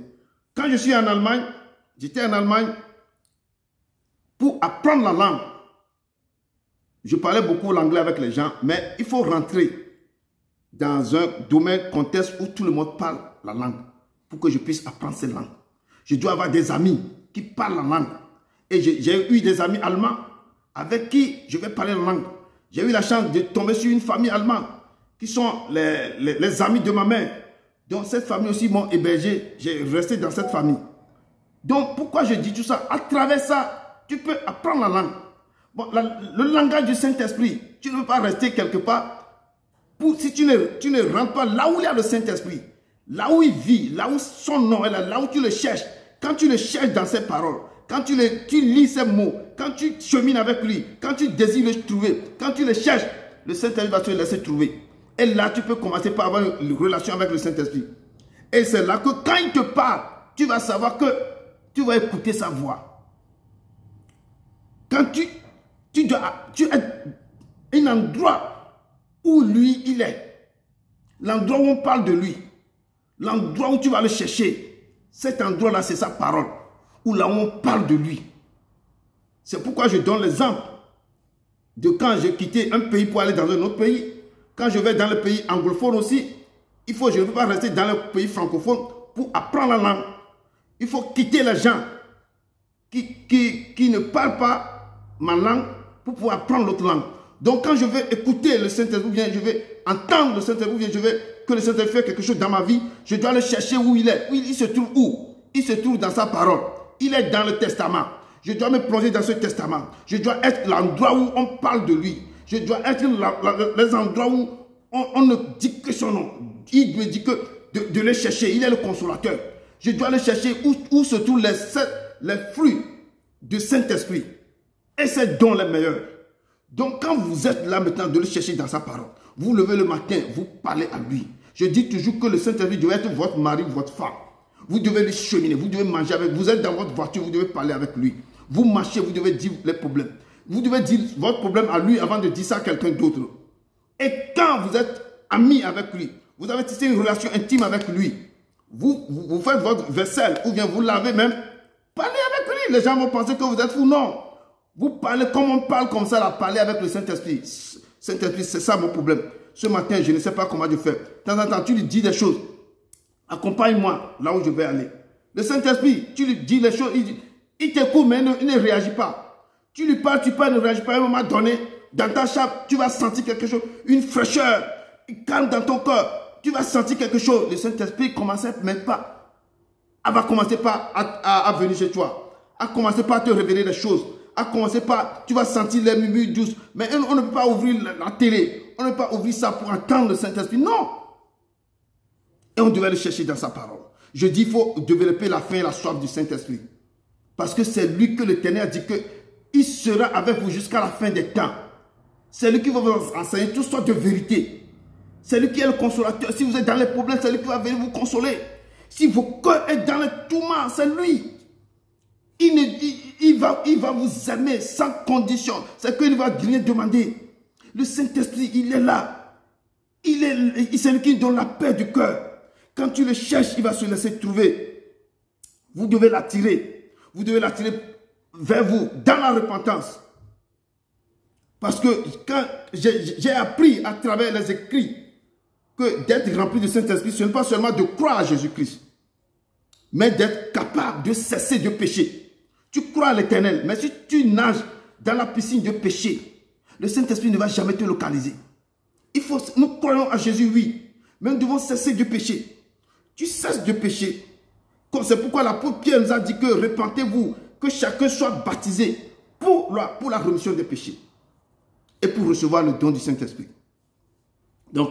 Quand je suis en Allemagne, j'étais en Allemagne pour apprendre la langue. Je parlais beaucoup l'anglais avec les gens, mais il faut rentrer dans un domaine, contexte où tout le monde parle la langue pour que je puisse apprendre cette langue. Je dois avoir des amis qui parlent la langue. Et j'ai eu des amis allemands avec qui je vais parler la langue. J'ai eu la chance de tomber sur une famille allemande qui sont les amis de ma mère. Donc cette famille aussi m'ont hébergé. J'ai resté dans cette famille. Donc pourquoi je dis tout ça? À travers ça, tu peux apprendre la langue. Bon, le langage du Saint-Esprit, tu ne peux pas rester quelque part. Si tu ne rentres pas là où il y a le Saint-Esprit, là où il vit, là où son nom est là où tu le cherches, quand tu le cherches dans ses paroles, quand tu lis ses mots, quand tu chemines avec lui, quand tu désires le trouver, quand tu le cherches, le Saint-Esprit va te laisser trouver. Et là, tu peux commencer par avoir une relation avec le Saint-Esprit. Et c'est là que quand il te parle, tu vas savoir que tu vas écouter sa voix. Quand tu es un endroit où lui, il est. L'endroit où on parle de lui. L'endroit où tu vas le chercher. Cet endroit-là, c'est sa parole. Où là où on parle de lui. C'est pourquoi je donne l'exemple de quand j'ai quitté un pays pour aller dans un autre pays. Quand je vais dans le pays anglophone aussi, je ne peux pas rester dans le pays francophone pour apprendre la langue. Il faut quitter les gens qui ne parlent pas ma langue pour pouvoir apprendre l'autre langue. Donc quand je vais écouter le Saint-Esprit, je vais entendre le Saint-Esprit, je vais que le Saint-Esprit fasse quelque chose dans ma vie, je dois le chercher où il est. Il se trouve où? Il se trouve dans sa parole. Il est dans le testament. Je dois me plonger dans ce testament. Je dois être l'endroit où on parle de lui. Je dois être les endroits où on ne dit que son nom. Il me dit que de le chercher. Il est le consolateur. Je dois le chercher où se trouvent les fruits du Saint-Esprit. Et c'est dont les meilleurs. Donc quand vous êtes là maintenant de le chercher dans sa parole, vous vous levez le matin, vous parlez à lui. Je dis toujours que le Saint-Esprit doit être votre mari, votre femme. Vous devez le cheminer, vous devez manger avec, vous êtes dans votre voiture, vous devez parler avec lui. Vous marchez, vous devez dire les problèmes. Vous devez dire votre problème à lui avant de dire ça à quelqu'un d'autre. Et quand vous êtes ami avec lui, vous avez tissé une relation intime avec lui, vous faites votre vaisselle ou bien vous lavez même, parlez avec lui. Les gens vont penser que vous êtes fou. Non. Vous parlez comme on parle comme ça, là, parler avec le Saint-Esprit. Saint-Esprit, c'est ça mon problème. Ce matin, je ne sais pas comment je fais. De temps en temps, tu lui dis des choses. Accompagne-moi là où je vais aller. Le Saint-Esprit, tu lui dis les choses, il t'écoute, mais il ne réagit pas. Tu lui parles, il ne réagit pas. À un moment donné, dans ta chape, tu vas sentir quelque chose, une fraîcheur, il calme dans ton cœur. Tu vas sentir quelque chose. Le Saint-Esprit commence même pas. Elle va commencer par à venir chez toi. À commencer par te révéler des choses. À commencer par, tu vas sentir les murmures douces. Mais on ne peut pas ouvrir la télé. On ne peut pas ouvrir ça pour entendre le Saint-Esprit. Non. Et on devait le chercher dans sa parole. Je dis, il faut développer la faim et la soif du Saint-Esprit. Parce que c'est lui que l'Éternel a dit qu'il sera avec vous jusqu'à la fin des temps. C'est lui qui va vous enseigner toutes sortes de vérités. C'est lui qui est le consolateur. Si vous êtes dans les problèmes, c'est lui qui va venir vous consoler. Si vos cœurs sont dans le tourment, c'est lui. Il va vous aimer sans condition. C'est qu'il ne va rien demander. Le Saint-Esprit, il est là. C'est lui qui donne la paix du cœur. Quand tu le cherches, il va se laisser trouver. Vous devez l'attirer. Vous devez l'attirer vers vous, dans la repentance. Parce que quand j'ai appris à travers les écrits que d'être rempli du Saint-Esprit, ce n'est pas seulement de croire à Jésus-Christ, mais d'être capable de cesser de pécher. Tu crois à l'Éternel, mais si tu nages dans la piscine de péché, le Saint-Esprit ne va jamais te localiser. Nous croyons à Jésus, oui, mais nous devons cesser de pécher. Tu cesses de pécher. C'est pourquoi l'apôtre Pierre nous a dit que repentez-vous, que chacun soit baptisé pour la rémission des péchés et pour recevoir le don du Saint-Esprit. Donc,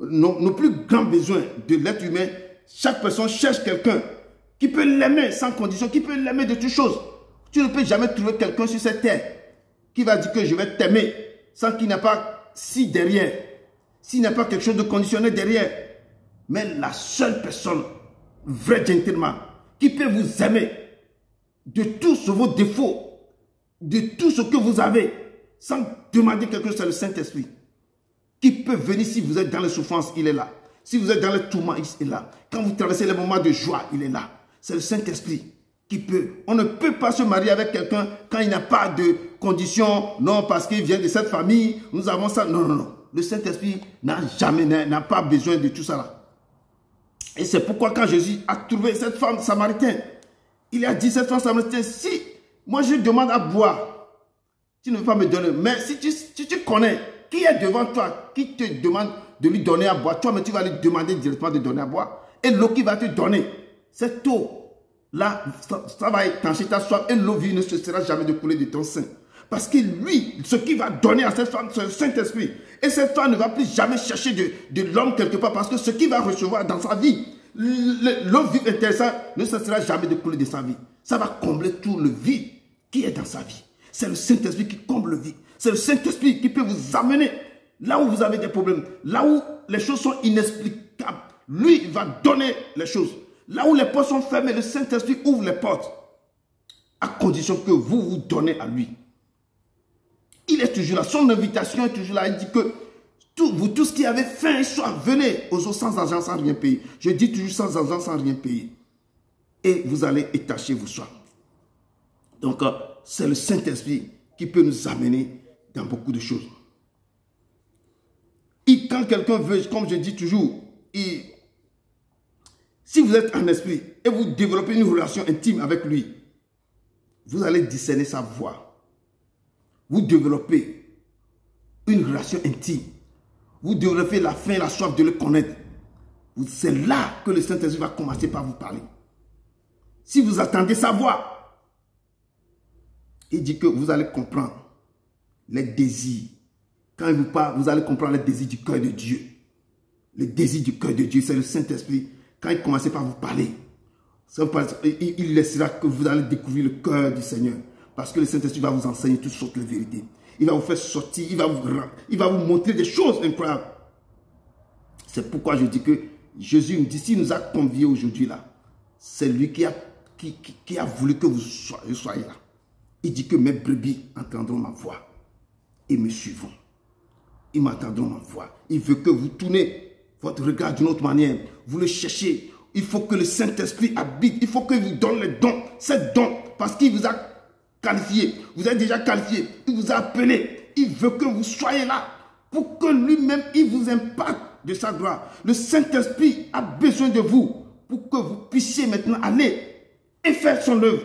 nos plus grands besoins de l'être humain, chaque personne cherche quelqu'un qui peut l'aimer sans condition, qui peut l'aimer de toutes choses. Tu ne peux jamais trouver quelqu'un sur cette terre qui va dire que je vais t'aimer sans qu'il n'y ait pas si derrière, s'il n'y a pas quelque chose de conditionnel derrière. Mais la seule personne, vrai gentleman, qui peut vous aimer de tous vos défauts, de tout ce que vous avez, sans demander quelque chose, c'est le Saint-Esprit. Qui peut venir si vous êtes dans les souffrances, il est là. Si vous êtes dans les tourments, il est là. Quand vous traversez les moments de joie, il est là. C'est le Saint-Esprit qui peut. On ne peut pas se marier avec quelqu'un quand il n'y a pas de conditions. Non, parce qu'il vient de cette famille, nous avons ça. Non, non, non. Le Saint-Esprit n'a pas besoin de tout ça là. Et c'est pourquoi quand Jésus a trouvé cette femme samaritaine, il a dit cette femme samaritaine, si moi je demande à boire, tu ne veux pas me donner. Mais si tu connais qui est devant toi, qui te demande de lui donner à boire, toi, mais tu vas lui demander directement de donner à boire. Et l'eau qu'il va te donner, cette eau-là, ça va étancher ta soif et l'eau vive ne cessera jamais de couler de ton sein. Parce que lui, ce qu'il va donner à cette femme, c'est le Saint-Esprit. Et cette femme ne va plus jamais chercher de l'homme quelque part. Parce que ce qu'il va recevoir dans sa vie, l'eau vive intéressante ne cessera jamais de couler de sa vie. Ça va combler tout le vide qui est dans sa vie. C'est le Saint-Esprit qui comble le vide. C'est le Saint-Esprit qui peut vous amener là où vous avez des problèmes. Là où les choses sont inexplicables. Lui, il va donner les choses. Là où les portes sont fermées, le Saint-Esprit ouvre les portes. À condition que vous vous donnez à lui. Il est toujours là. Son invitation est toujours là. Il dit que vous tous qui avez faim et soif, venez aux eaux sans argent, sans rien payer. Je dis toujours sans argent, sans rien payer. Et vous allez étacher vos soifs. Donc, c'est le Saint-Esprit qui peut nous amener dans beaucoup de choses. Et quand quelqu'un veut, comme je dis toujours, si vous êtes en esprit et vous développez une relation intime avec lui, vous allez discerner sa voix. Vous développez une relation intime. Vous développez la faim et la soif de le connaître. C'est là que le Saint-Esprit va commencer par vous parler. Si vous attendez sa voix, il dit que vous allez comprendre les désirs. Quand il vous parle, vous allez comprendre les désirs du cœur de Dieu. Les désirs du cœur de Dieu, c'est le Saint-Esprit. Quand il commence par vous parler, il laissera que vous allez découvrir le cœur du Seigneur. Parce que le Saint-Esprit va vous enseigner toutes sortes de vérités. Il va vous faire sortir, il va vous montrer des choses incroyables. C'est pourquoi je dis que Jésus me dit, s'il nous a conviés aujourd'hui là, c'est lui qui a voulu que vous soyez là. Il dit que mes brebis entendront ma voix et me suivront. Ils m'entendront ma voix. Il veut que vous tournez votre regard d'une autre manière. Vous le cherchez. Il faut que le Saint-Esprit habite. Il faut qu'il vous donne les dons. Ces dons, parce qu'il vous a qualifié. Vous êtes déjà qualifié. Il vous a appelé. Il veut que vous soyez là pour que lui-même, il vous impacte de sa gloire. Le Saint-Esprit a besoin de vous pour que vous puissiez maintenant aller et faire son œuvre.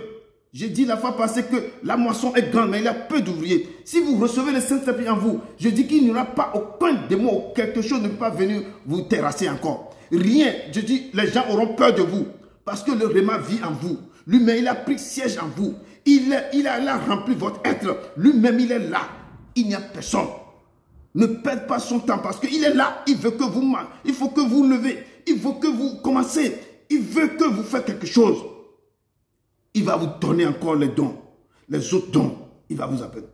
J'ai dit la fois passée que la moisson est grande, mais il y a peu d'ouvriers. Si vous recevez le Saint-Esprit en vous, je dis qu'il n'y aura pas aucun démon ou quelque chose ne peut pas venir vous terrasser encore. Rien. Je dis, les gens auront peur de vous parce que le Réma vit en vous. Lui-même, il a pris siège en vous. Il a rempli votre être. Lui-même, il est là. Il n'y a personne. Ne perdez pas son temps parce qu'il est là. Il veut que vous, il faut que vous levez. Il veut que vous commencez. Il veut que vous faites quelque chose. Il va vous donner encore les dons. Les autres dons. Il va vous appeler.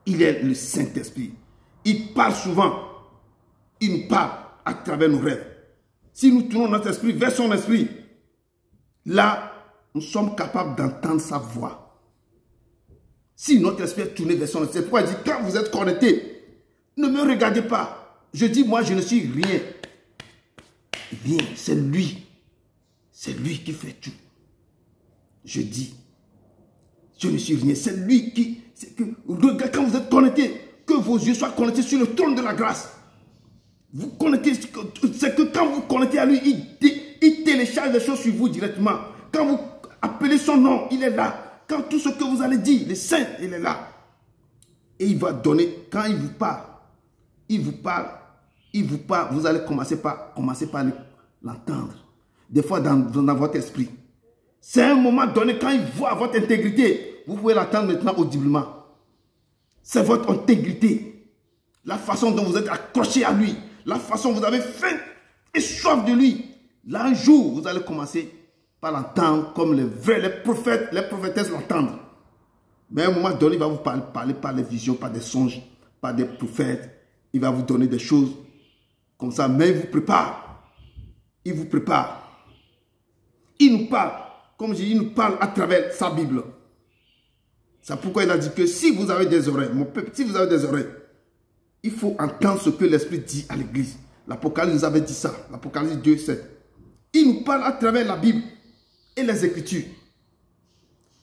Il est le Saint-Esprit. Il parle souvent. Il nous parle à travers nos rêves. Si nous tournons notre esprit vers son esprit, là, nous sommes capables d'entendre sa voix. Si notre esprit est tourné vers son esprit, c'est pourquoi il dit, quand vous êtes connecté, ne me regardez pas. Je dis, moi, je ne suis rien. Rien, c'est lui. C'est lui qui fait tout. Je dis, je ne suis rien. C'est lui qui... Regarde, quand vous êtes connecté, que vos yeux soient connectés sur le trône de la grâce. Vous connectez, c'est que quand vous connectez à lui, il télécharge les choses sur vous directement. Quand vous appelez son nom, il est là. Quand tout ce que vous allez dire, le Saint, il est là. Et il va donner, quand il vous parle, vous allez commencer par l'entendre. Des fois dans votre esprit. C'est un moment donné, quand il voit votre intégrité, vous pouvez l'entendre maintenant audiblement. C'est votre intégrité. La façon dont vous êtes accroché à lui. La façon dont vous avez faim et soif de lui. Là, un jour, vous allez commencer par l'entendre comme les prophètes, les prophétesses l'entendent. Mais à un moment donné, il va vous parler par les visions, par des songes, par des prophètes. Il va vous donner des choses comme ça. Mais il vous prépare. Il vous prépare. Il nous parle. Comme je dis, il nous parle à travers sa Bible. C'est pourquoi il a dit que si vous avez des oreilles, mon peuple, si vous avez des oreilles, il faut entendre ce que l'Esprit dit à l'Église. L'Apocalypse nous avait dit ça. L'Apocalypse 2, 7. Il nous parle à travers la Bible et les Écritures.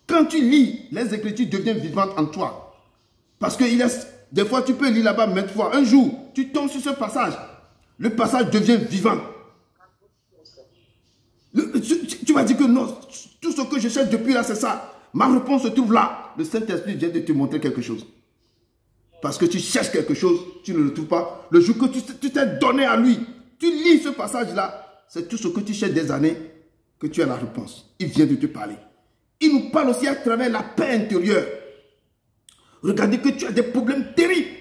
Quand tu lis, les Écritures deviennent vivantes en toi. Parce que des fois, tu peux lire là-bas maintes fois. Un jour, tu tombes sur ce passage. Le passage devient vivant. Tu vas dire que non, tout ce que je cherche depuis là, c'est ça. Ma réponse se trouve là. Le Saint-Esprit vient de te montrer quelque chose. Parce que tu cherches quelque chose, tu ne le trouves pas. Le jour que tu t'es donné à lui, tu lis ce passage-là, c'est tout ce que tu cherches des années que tu as la réponse. Il vient de te parler. Il nous parle aussi à travers la paix intérieure. Regardez que tu as des problèmes terribles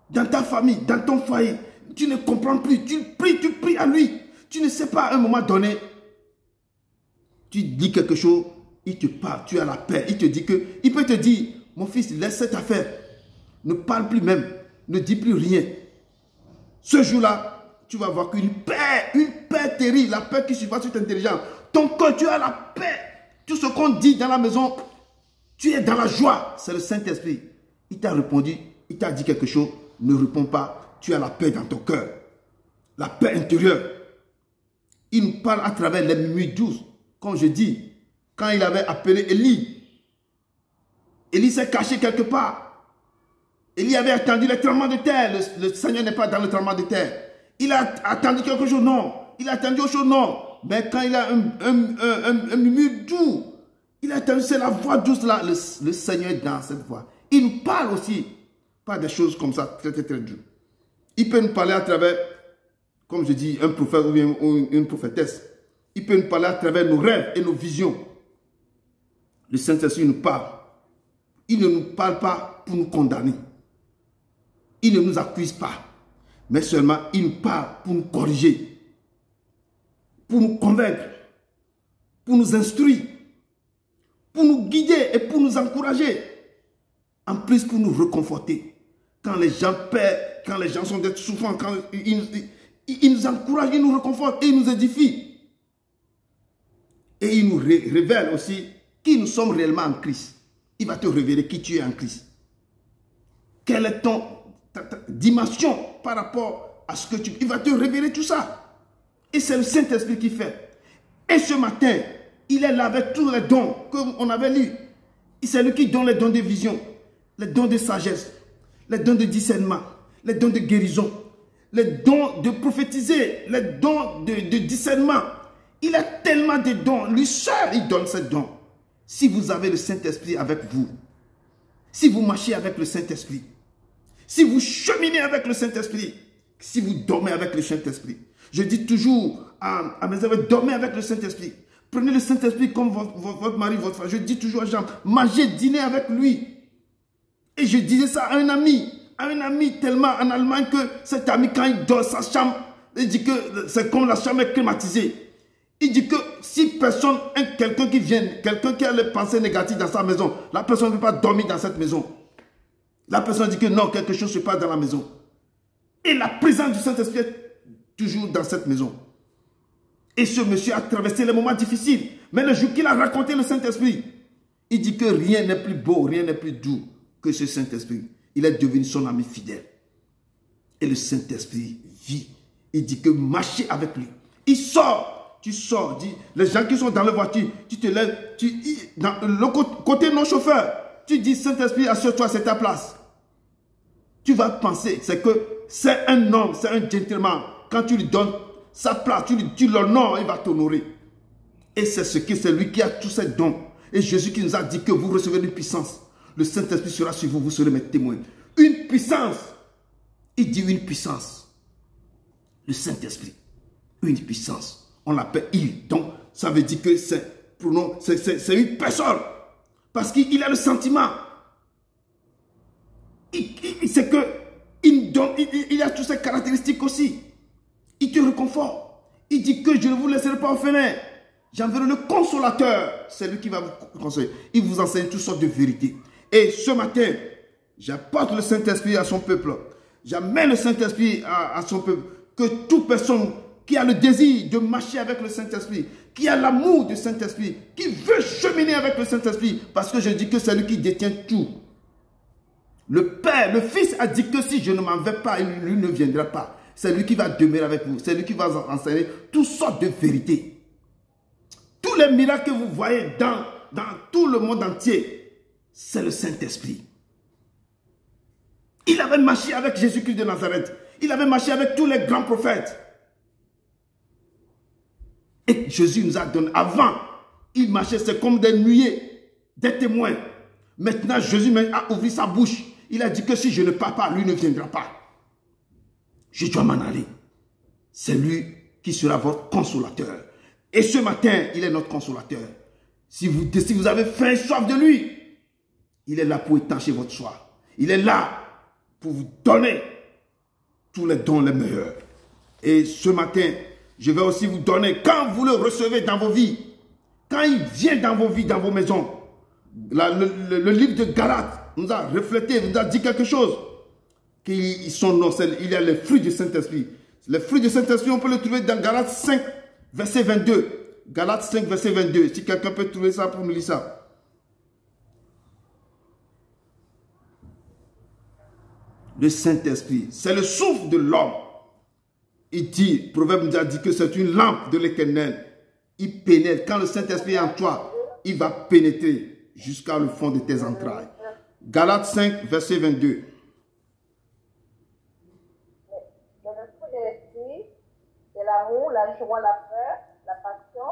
dans ta famille, dans ton foyer. Tu ne comprends plus. Tu pries à lui. Tu ne sais pas à un moment donné. Tu dis quelque chose, il te parle, tu as la paix. Il peut te dire, mon fils, laisse cette affaire. Ne parle plus même. Ne dis plus rien. Ce jour-là, tu vas voir qu'une paix terrible, la paix qui surpasse toute intelligence. Ton cœur, tu as la paix. Tout ce qu'on dit dans la maison, tu es dans la joie. C'est le Saint-Esprit. Il t'a répondu, il t'a dit quelque chose. Ne réponds pas. Tu as la paix dans ton cœur. La paix intérieure. Il nous parle à travers les nuits douces. Comme je dis, quand il avait appelé Élie, Élie s'est caché quelque part. Élie avait attendu le tremblement de terre. Le Seigneur n'est pas dans le tremblement de terre. Il a attendu quelque chose, non. Il a attendu autre chose, non. Mais quand il a un murmure doux, il a attendu, c'est la voix douce là. Le Seigneur est dans cette voix. Il nous parle aussi, pas des choses comme ça, très dures. Il peut nous parler à travers, comme je dis, un prophète ou une prophétesse. Il peut nous parler à travers nos rêves et nos visions. Le Saint-Esprit nous parle. Il ne nous parle pas pour nous condamner. Il ne nous accuse pas. Mais seulement, il nous parle pour nous corriger. Pour nous convaincre. Pour nous instruire. Pour nous guider et pour nous encourager. En plus, pour nous réconforter. Quand les gens perdent, quand les gens sont souffrants, quand ils nous encouragent, ils nous réconfortent et ils nous édifient. Et il nous révèle aussi qui nous sommes réellement en Christ. Il va te révéler qui tu es en Christ. Quelle est ta dimension par rapport à ce que tu... Il va te révéler tout ça. Et c'est le Saint-Esprit qui fait. Et ce matin, il est là avec tous les dons qu'on avait lus. C'est lui qui donne les dons de vision, les dons de sagesse, les dons de discernement, les dons de guérison, les dons de prophétiser, les dons de discernement. Il a tellement de dons. Lui seul, il donne ces dons. Si vous avez le Saint-Esprit avec vous, si vous marchez avec le Saint-Esprit, si vous cheminez avec le Saint-Esprit, si vous dormez avec le Saint-Esprit, je dis toujours à mes amis, dormez avec le Saint-Esprit. Prenez le Saint-Esprit comme votre mari, votre femme. Je dis toujours à Jean, mangez, dînez avec lui. Et je disais ça à un ami tellement en Allemagne que cet ami, quand il dort sa chambre, il dit que c'est comme la chambre est climatisée. Il dit que si personne, quelqu'un qui vient, quelqu'un qui a les pensées négatives dans sa maison, la personne ne peut pas dormir dans cette maison. La personne dit que non, quelque chose se passe dans la maison. Et la présence du Saint-Esprit est toujours dans cette maison. Et ce monsieur a traversé les moments difficiles. Mais le jour qu'il a raconté le Saint-Esprit, il dit que rien n'est plus beau, rien n'est plus doux que ce Saint-Esprit. Il est devenu son ami fidèle. Et le Saint-Esprit vit. Il dit que marchez avec lui. Il sort. Tu sors, dis, les gens qui sont dans la voiture, tu te lèves, dans le côté non-chauffeur, tu dis, Saint-Esprit, assure-toi, c'est ta place. Tu vas penser, c'est que c'est un homme, c'est un gentleman. Quand tu lui donnes sa place, tu l'honores, il va t'honorer. Et c'est lui qui a tous ces dons. Et Jésus qui nous a dit que vous recevez une puissance. Le Saint-Esprit sera sur vous, vous serez mes témoins. Une puissance. Il dit une puissance. Le Saint-Esprit. Une puissance. On l'appelle il. Donc, ça veut dire que c'est une personne. Parce qu'il a le sentiment. C'est que il a toutes ces caractéristiques aussi. Il te réconforte. Il dit que je ne vous laisserai pas orphelin. J'enverrai le consolateur. C'est lui qui va vous consoler. Il vous enseigne toutes sortes de vérités. Et ce matin, j'apporte le Saint-Esprit à son peuple. J'amène le Saint-Esprit à son peuple. Que toute personne qui a le désir de marcher avec le Saint-Esprit, qui a l'amour du Saint-Esprit, qui veut cheminer avec le Saint-Esprit, parce que je dis que c'est lui qui détient tout. Le Père, le Fils a dit que si je ne m'en vais pas, lui ne viendra pas. C'est lui qui va demeurer avec vous. C'est lui qui va vous enseigner toutes sortes de vérités. Tous les miracles que vous voyez dans tout le monde entier, c'est le Saint-Esprit. Il avait marché avec Jésus-Christ de Nazareth. Il avait marché avec tous les grands prophètes. Et Jésus nous a donné, avant, il marchait, c'est comme des nuées, des témoins. Maintenant, Jésus a ouvert sa bouche. Il a dit que si je ne pars pas, lui ne viendra pas. Je dois m'en aller. C'est lui qui sera votre consolateur. Et ce matin, il est notre consolateur. Si vous avez faim et soif de lui, il est là pour étancher votre soif. Il est là pour vous donner tous les dons les meilleurs. Et ce matin, je vais aussi vous donner, quand vous le recevez dans vos vies, quand il vient dans vos vies, dans vos maisons, le livre de Galates nous a reflété, nous a dit quelque chose. Il y a les fruits du Saint-Esprit. Les fruits du Saint-Esprit, on peut le trouver dans Galates 5, verset 22. Galates 5, verset 22. Si quelqu'un peut trouver ça pour me lire ça. Le Saint-Esprit, c'est le souffle de l'homme. Il dit, Proverbe nous a dit que c'est une lampe de l'Éternel. Il pénètre. Quand le Saint-Esprit est en toi, il va pénétrer jusqu'à le fond de tes entrailles. Galates 5, verset 22. C'est l'amour, la joie, la paix, la passion,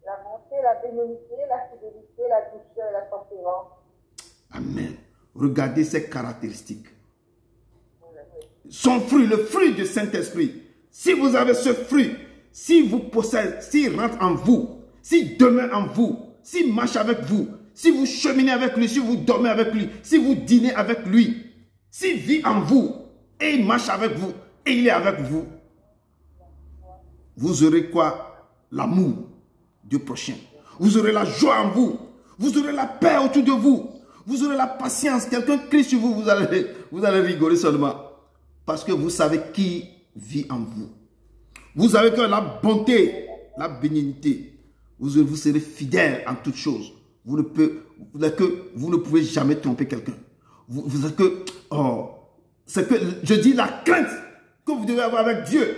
la bonté, la bénignité, la fidélité, la douceur et la tempérance. Amen. Regardez ces caractéristiques. Son fruit, le fruit du Saint-Esprit. Si vous avez ce fruit, s'il vous possède, s'il rentre en vous, s'il demeure en vous, s'il marche avec vous, si vous cheminez avec lui, si vous dormez avec lui, si vous dînez avec lui, s'il vit en vous, et il marche avec vous, et il est avec vous, vous aurez quoi? L'amour du prochain. Vous aurez la joie en vous. Vous aurez la paix autour de vous. Vous aurez la patience. Quelqu'un crie sur vous, vous allez rigoler seulement. Parce que vous savez qui vit en vous. Vous savez que la bonté, la bénignité, vous serez fidèle en toutes choses. Vous ne pouvez jamais tromper quelqu'un. C'est que, je dis, la crainte que vous devez avoir avec Dieu.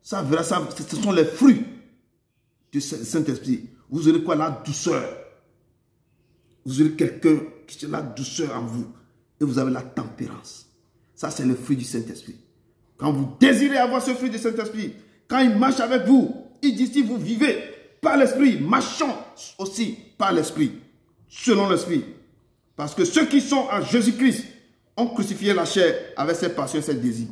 Ça, ce sont les fruits du Saint-Esprit. Vous aurez quoi? La douceur. Vous aurez quelqu'un qui a la douceur en vous. Et vous avez la tempérance. Ça, c'est le fruit du Saint-Esprit. Quand vous désirez avoir ce fruit du Saint-Esprit, quand il marche avec vous, il dit si vous vivez par l'Esprit, marchons aussi par l'Esprit, selon l'Esprit. Parce que ceux qui sont en Jésus-Christ ont crucifié la chair avec ses passions et ses désirs.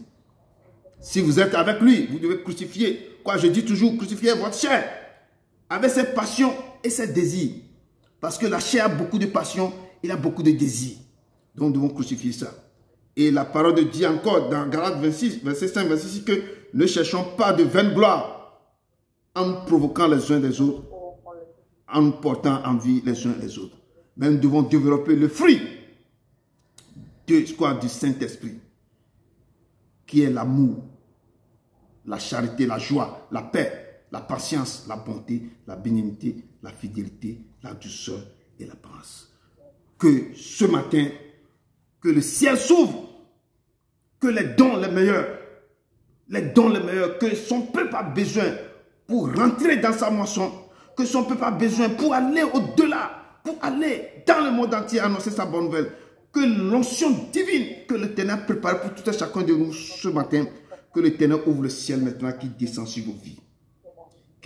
Si vous êtes avec lui, vous devez crucifier. Quoi, je dis toujours, crucifier votre chair avec ses passions et ses désirs. Parce que la chair a beaucoup de passions, il a beaucoup de désirs. Donc, nous devons crucifier ça. Et la parole de Dieu encore, dans Galates 26, verset 5, verset 6, que ne cherchons pas de vaine gloire en provoquant les uns les autres, en portant en vie les uns les autres. Mais nous devons développer le fruit du Saint-Esprit, qui est l'amour, la charité, la joie, la paix, la patience, la bonté, la bénignité, la fidélité, la douceur et la grâce. Que ce matin, que le ciel s'ouvre, que les dons les meilleurs, que son peuple a besoin pour rentrer dans sa moisson, que son peuple a besoin pour aller au-delà, pour aller dans le monde entier annoncer sa bonne nouvelle. Que l'onction divine que l'Éternel prépare pour tout et chacun de nous ce matin, que l'Éternel ouvre le ciel maintenant qui descend sur vos vies.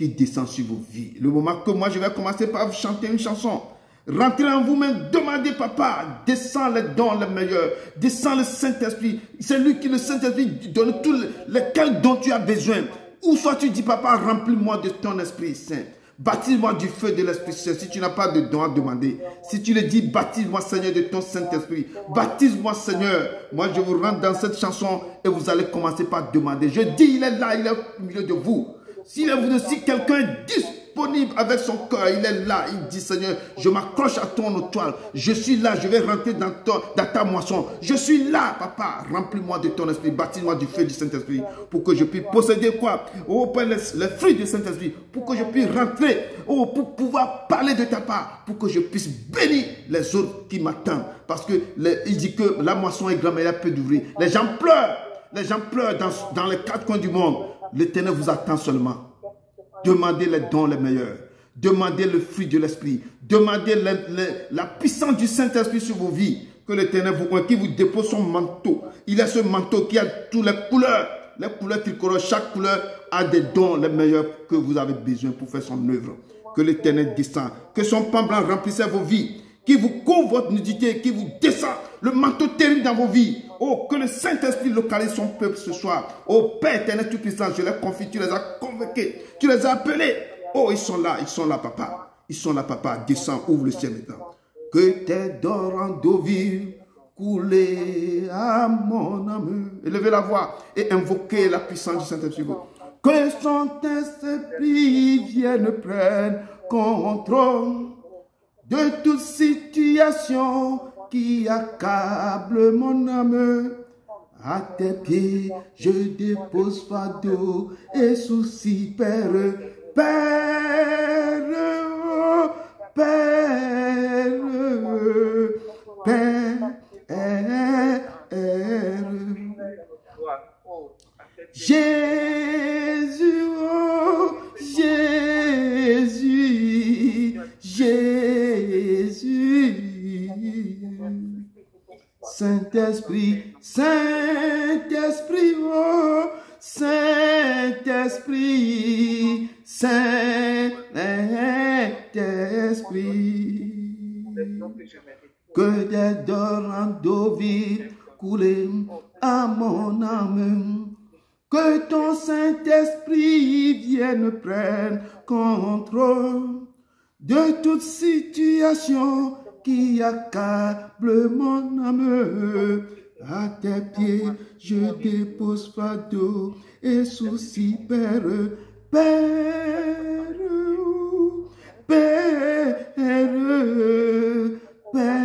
qui descend sur vos vies. Le moment que moi, je vais commencer par vous chanter une chanson. Rentrez en vous-même, demandez, papa, descends les dons les meilleurs, descends le Saint-Esprit. C'est lui qui, le Saint-Esprit, donne tous lesquels dont tu as besoin. Ou soit tu dis, papa, remplis-moi de ton Esprit Saint. Baptise-moi du feu de l'Esprit Saint. Si tu n'as pas de don à demander, si tu le dis, baptise-moi, Seigneur, de ton Saint-Esprit. Baptise-moi, Seigneur. Moi, je vous rentre dans cette chanson et vous allez commencer par demander. Je dis, il est là, il est au milieu de vous. Si quelqu'un est disponible avec son cœur, il est là, il dit, Seigneur, je m'accroche à ton toile, je suis là, je vais rentrer dans ta moisson, je suis là, papa, remplis-moi de ton esprit, baptise-moi du feu du Saint-Esprit, pour que je puisse posséder quoi? Oh, Père, les fruits du Saint-Esprit, pour que je puisse rentrer, oh, pour pouvoir parler de ta part, pour que je puisse bénir les autres qui m'attendent, parce que il dit que la moisson est grande, mais il y a peu d'ouvriers. Les gens pleurent dans les quatre coins du monde. L'Éternel vous attend seulement. Demandez les dons les meilleurs. Demandez le fruit de l'Esprit. Demandez la puissance du Saint-Esprit sur vos vies. Que l'Éternel qui vous dépose son manteau. Il a ce manteau qui a toutes les couleurs. Les couleurs tricolores. Chaque couleur a des dons les meilleurs que vous avez besoin pour faire son œuvre. Que l'Éternel descend. Que son pain blanc remplisse vos vies. Qui vous couvre votre nudité. Qui vous descend. Le manteau terrible dans vos vies. Oh, que le Saint-Esprit localise son peuple ce soir. Oh, Père éternel tout-puissant, je les confie, tu les as convoqués, tu les as appelés. Oh, ils sont là, papa. Ils sont là, papa. Descends, ouvre le ciel maintenant. Que tes dors d'eau vive couler à mon âme. Élevez la voix et invoquez la puissance du Saint-Esprit. Que son Saint-Esprit vienne prendre contrôle de toute situation qui accable mon âme. À tes pieds, je dépose fardeau et soucis, Père, Père, Père, Père, Jésus, oh, Jésus, Jésus. Saint-Esprit, Saint-Esprit, oh, Saint-Esprit, Saint-Esprit. Que des torrents d'eau vive coulent à mon âme. Que ton Saint-Esprit vienne prendre contrôle de toute situation qui accable mon âme. À tes pieds, je dépose fardeau et soucis, Père, Père, Père, Père,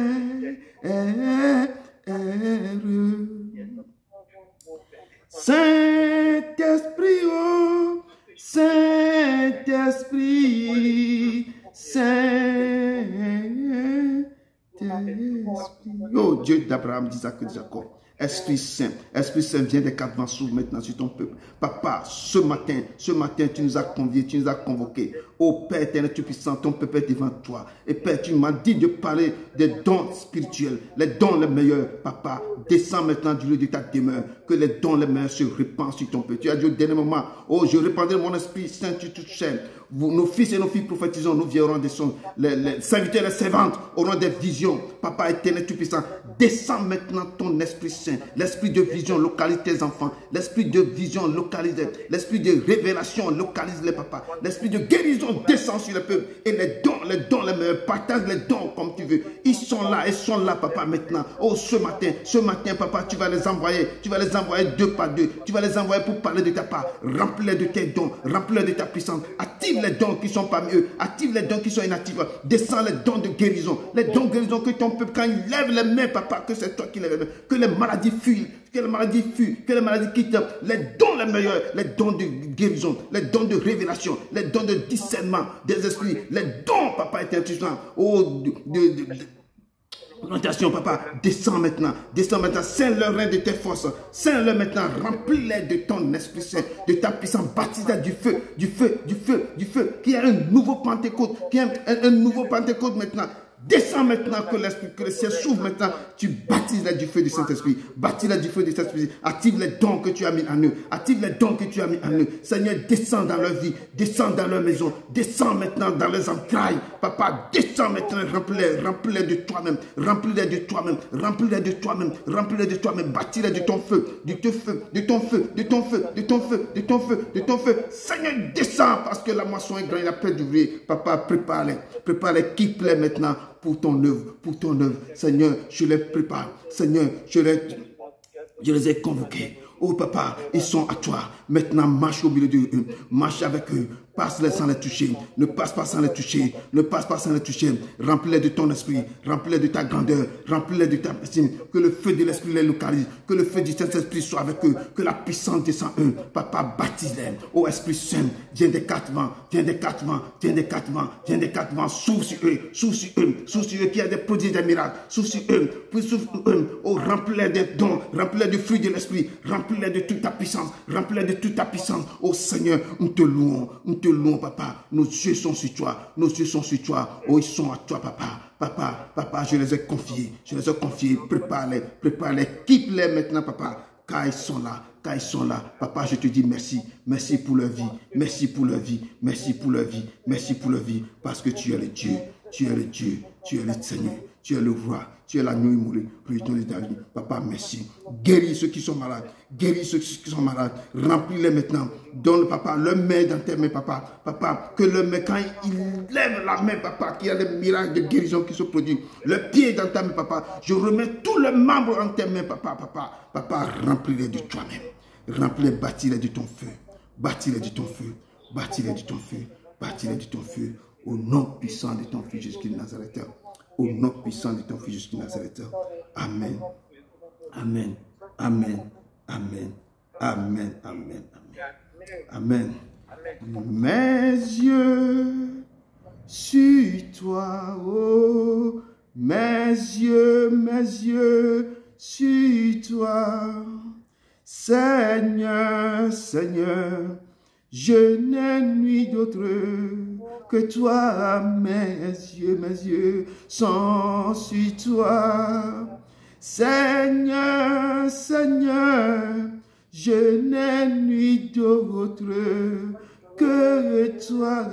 Saint-Esprit, oh, Saint-Esprit, Saint-Esprit. Oh Dieu d'Abraham, d'Isaac et de Jacob. Esprit Saint, viens des quatre vents, s'ouvre maintenant sur ton peuple. Papa, ce matin, tu nous as conviés, tu nous as convoqués. Oh Père éternel, tout puissant, ton peuple est devant toi. Et Père, tu m'as dit de parler des dons spirituels, les dons les meilleurs. Papa, descends maintenant du lieu de ta demeure, que les dons les meilleurs se répandent sur ton peuple. Tu as dit au dernier moment, oh, je répandrai mon esprit saint sur toute chair. Nos fils et nos filles prophétisons, nous viendrons des sons. Les serviteurs et les servantes auront des visions. Papa éternel, tout puissant, descends maintenant ton esprit saint. L'esprit de vision localise tes enfants. L'esprit de vision localise. L'esprit de révélation localise les papas. L'esprit de guérison descend sur le peuple. Et les dons, les meilleurs, partage les dons comme tu veux. Ils sont là, papa, maintenant. Oh, ce matin, papa, tu vas les envoyer. Tu vas les envoyer deux par deux. Tu vas les envoyer pour parler de ta part. Remplis-les de tes dons. Remplis-les de ta puissance. Active les dons qui sont parmi eux. Active les dons qui sont inactifs. Descends les dons de guérison. Les dons de guérison que ton peuple, quand il lève les mains, papa, que c'est toi qui lève les mains. Que les maladies fuient. Que les maladies fuient. Que les maladies quittent. Les dons les meilleurs. Les dons de guérison. Les dons de révélation. Les dons de discernement des esprits. Les dons, papa, éternel. Oh, Plantation, papa, descends maintenant, scelle-leur rein de tes forces, scelle-leur maintenant, remplis-les de ton Esprit Saint, de ta puissance, baptise-les du feu, qu'il y a un nouveau Pentecôte, qu'il y a un nouveau Pentecôte maintenant, Descends maintenant, que le ciel s'ouvre maintenant. Tu baptises-les du feu du Saint-Esprit. Baptise-les du feu du Saint-Esprit. Active les dons que tu as mis en eux. Active les dons que tu as mis en eux. Seigneur, descends dans leur vie. Descends dans leur maison. Descends maintenant dans leurs entrailles. Papa, descends maintenant. Remplis-les de toi-même. Remplis-les de toi-même. Remplis-les de toi-même. Remplis-les de toi-même. Bâtis-les de ton feu. De ton feu. De ton feu. De ton feu. De ton feu. De ton feu. De ton feu. Seigneur, descends parce que la moisson est grande. Il a peur d'ouvrier. Papa, prépare-les. Prépare-les. Quitte-les maintenant pour ton œuvre. Pour ton œuvre. Seigneur, je les prépare. Seigneur, je les ai convoqués. Oh papa, ils sont à toi. Maintenant, marche au milieu d'eux. Marche avec eux. Passe-les sans les toucher. Ne passe pas sans les toucher. Ne passe pas sans les toucher. Remplis-les de ton esprit. Remplis-les de ta grandeur. Remplis-les de ta estime. Que le feu de l'esprit les localise. Que le feu du Saint-Esprit soit avec eux. Que la puissance descend eux. Papa, baptise-les. Oh Esprit Saint, viens des quatre vents. Viens des quatre vents. Viens des quatre vents. Viens des quatre vents. Souffle sur eux. Souffle sur eux. Souffle sur eux qui a des prodiges, des miracles. Souffle sur eux. Puis souffle sur eux. Oh, remplis-les des dons. Remplis-les du fruit de l'esprit. Remplis-les de toute ta puissance. Remplis-les de toute ta puissance. Oh Seigneur, nous te louons. Nous te louons, papa. Nos yeux sont sur toi. Nos yeux sont sur toi. Oh, ils sont à toi, papa. Papa, je les ai confiés. Je les ai confiés. Prépare-les. Prépare-les. Quitte-les maintenant, papa. Car ils sont là. Car ils sont là. Papa, je te dis merci. Merci pour leur vie. Merci pour leur vie. Merci pour leur vie. Merci pour leur vie. Parce que tu es le Dieu. Tu es le Dieu. Tu es le Seigneur. Tu es le roi. Tu es l'agneau immolé pour l'éternité de ta vie. Papa, merci. Guéris ceux qui sont malades. Guéris ceux qui sont malades. Remplis-les maintenant. Donne, papa, leur main dans tes mains, papa. Papa, que leur main, quand il lève la main, papa, qu'il y a des miracles de guérison qui se produisent. Le pied dans ta main, papa. Je remets tous les membres en tes mains, papa. Papa, remplis-les de toi-même. Remplis-les, bâtis-les de ton feu. Bâtis-les de ton feu. Bâtis-les de ton feu. Bâtis-les de ton feu. Au nom puissant de ton fils Jésus-Christ de Nazareth. Au nom puissant de ton fils Jésus-Christ de Nazareth. Amen. Amen. Amen. Amen. Amen. Amen. Amen. Mes yeux sur toi, oh, mes yeux sur toi. Seigneur, Seigneur, je n'ai nuit d'autre que toi. Mes yeux sont sur toi. Seigneur, Seigneur, je n'ai nuit d'autre que toi.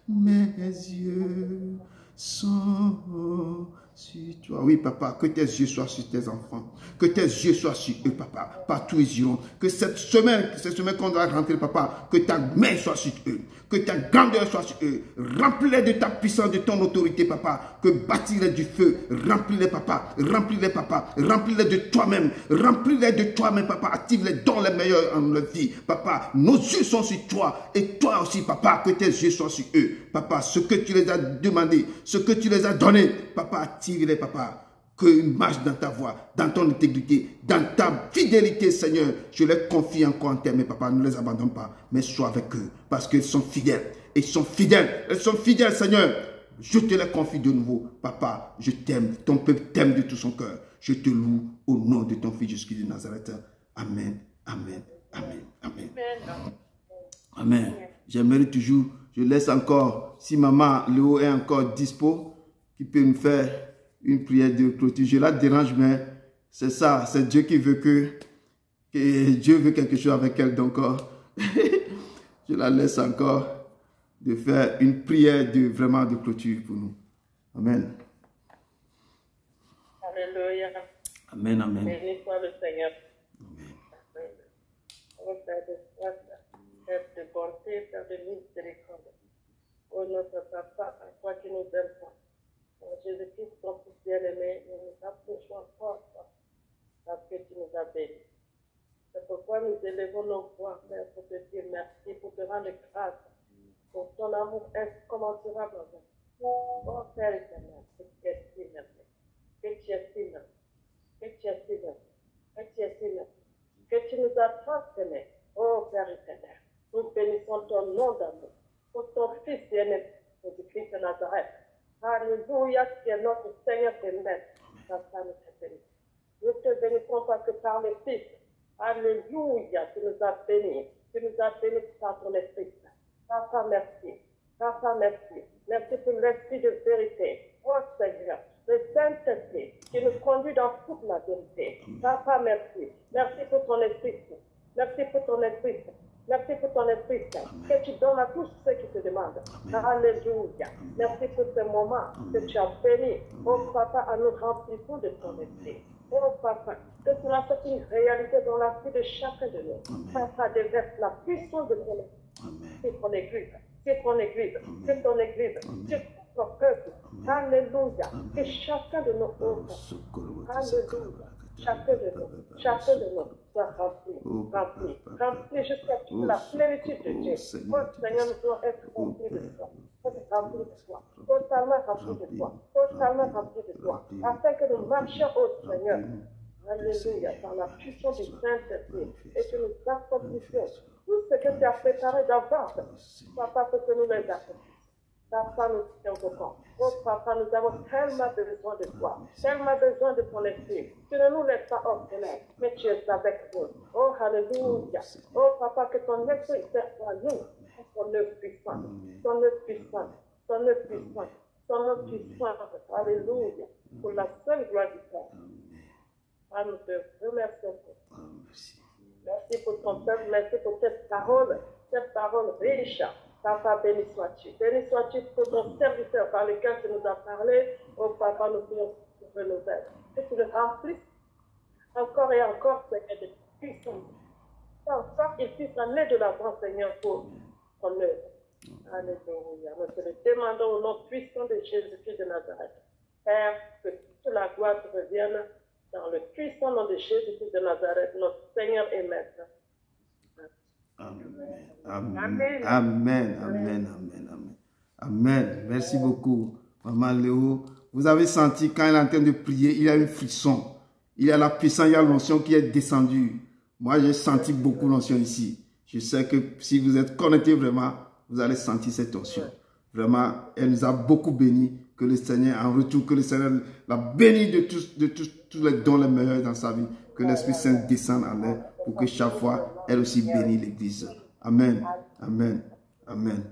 Mes yeux sont sur toi. Oui, papa, que tes yeux soient sur tes enfants. Que tes yeux soient sur eux, papa. Partout ils iront. Que cette semaine qu'on doit rentrer, papa, que ta main soit sur eux. Que ta grandeur soit sur eux. Remplis-les de ta puissance, de ton autorité, papa. Que bâtis-les du feu. Remplis-les, papa. Remplis-les, papa. Remplis-les de toi-même. Remplis-les de toi-même, papa. Active-les dans les meilleurs en leur vie. Papa, nos yeux sont sur toi. Et toi aussi, papa, que tes yeux soient sur eux. Papa, ce que tu les as demandé, ce que tu les as donné, papa, active-les, papa. Qu'ils marchent dans ta voie, dans ton intégrité, dans ta fidélité, Seigneur. Je les confie encore en termes, mais papa, ne les abandonne pas, mais sois avec eux, parce qu'ils sont fidèles. Ils sont fidèles, elles sont fidèles, Seigneur. Je te les confie de nouveau, papa. Je t'aime, ton peuple t'aime de tout son cœur. Je te loue au nom de ton fils Jésus-Christ de Nazareth. Amen, amen, amen, amen. Amen. J'aimerais toujours, je laisse encore, si maman Léo est encore dispo, qui peut me faire une prière de clôture. Je la dérange, mais c'est ça, c'est Dieu qui veut que Dieu veut quelque chose avec elle. Donc, je la laisse encore de faire une prière vraiment de clôture pour nous. Amen. Alléluia. Amen, amen. Béni soit le Seigneur. Amen. Oh Père de grâce, Père de bonté, Père de miséricorde. Oh notre Papa, à toi qui nous aimes. Jésus-Christ, ton fils bien-aimé, nous nous approchons encore parce que tu nous as bénis. C'est pourquoi nous élevons nos voix, Père, pour te dire merci, pour te rendre grâce pour ton amour incommensurable envers nous. Oh Père éternel, que tu es si merveilleux, que tu es si merveilleux, que tu es si merveilleux, que tu es si merveilleux, que tu nous as transformés. Oh Père éternel, nous bénissons ton nom d'amour pour ton fils bien-aimé, Jésus-Christ de Nazareth. Alléluia, qui est notre Seigneur et Maître. Nous te bénissons parce que par le Fils, alléluia, tu nous as bénis. Tu nous as bénis par ton esprit. Papa, merci. Papa, merci. Merci pour l'esprit de vérité. Oh Seigneur, le Saint-Esprit qui nous conduit dans toute la vérité. Papa, merci. Merci pour ton esprit. Merci pour ton esprit. Merci pour ton esprit que tu donnes à tous ceux qui te demandent. Alléluia. Merci pour ce moment que tu as béni. Oh Papa, à nous remplissons de ton esprit. Oh Papa, que cela soit une réalité dans la vie de chacun de nous. Papa, déverse la puissance de ton esprit. C'est ton église. C'est ton église. C'est ton église. C'est ton peuple. Alléluia. Que chacun de nous Alléluia. Chacun de nous soit rempli jusqu'à toute la plénitude de Dieu. Oh Seigneur, nous devons être remplis de toi. Remplis de toi. Totalement remplis de toi. Totalement remplis de toi. Afin que nous marchions au Seigneur. Alléluia. Par la puissance du Saint-Esprit. Et que nous accomplissions tout ce que tu as préparé d'avance. Papa, pour que nous les accomplissions. Papa, nous sommes contents. Oh Papa, nous avons tellement besoin de toi, tellement besoin de ton esprit. Tu ne nous laisses pas orphelins, mais tu es avec nous. Oh, alléluia. Oh Papa, que ton esprit soit à nous, son œuvre puissante, son œuvre puissante, son œuvre puissante, son œuvre puissante. Alléluia. Pour la seule gloire du Père. Ah, nous te remercions. Merci pour ton peuple, merci pour cette parole riche. Papa, béni sois-tu. Béni sois-tu pour ton serviteur par lequel tu nous as parlé. Oh Papa, nous prions pour nos aides. Que tu le remplisses encore et encore, Seigneur, de puissance. Encore qu'il puisse aller de l'avant, Seigneur, pour ton œuvre. Alléluia. Nous te le demandons au nom puissant de Jésus-Christ de Nazareth. Père, que toute la gloire te revienne dans le puissant nom de Jésus-Christ de Nazareth, notre Seigneur et Maître. Amen. Amen. Amen. Amen. Amen. Amen. Merci beaucoup, Maman Léo. Vous avez senti quand il est en train de prier, il y a une frisson. Il y a la puissance, il y a l'onction qui est descendue. Moi, j'ai senti beaucoup l'onction ici. Je sais que si vous êtes connectés vraiment, vous allez sentir cette onction. Vraiment, elle nous a beaucoup bénis. Que le Seigneur, en retour, que le Seigneur la bénisse de tous les dons les meilleurs dans sa vie. Que l'Esprit Saint descende en elle pour que chaque fois, elle aussi bénisse l'Église. Amen. Amen. Amen.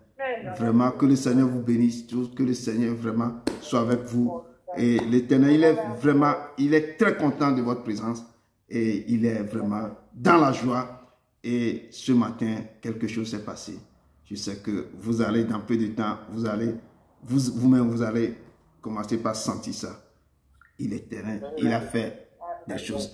Vraiment, que le Seigneur vous bénisse. Que le Seigneur vraiment soit avec vous. Et l'Éternel, il est très content de votre présence. Et il est vraiment dans la joie. Et ce matin, quelque chose s'est passé. Je sais que vous allez, dans peu de temps, vous-même, vous allez commencer par sentir ça. Il est terrain. Il a fait des choses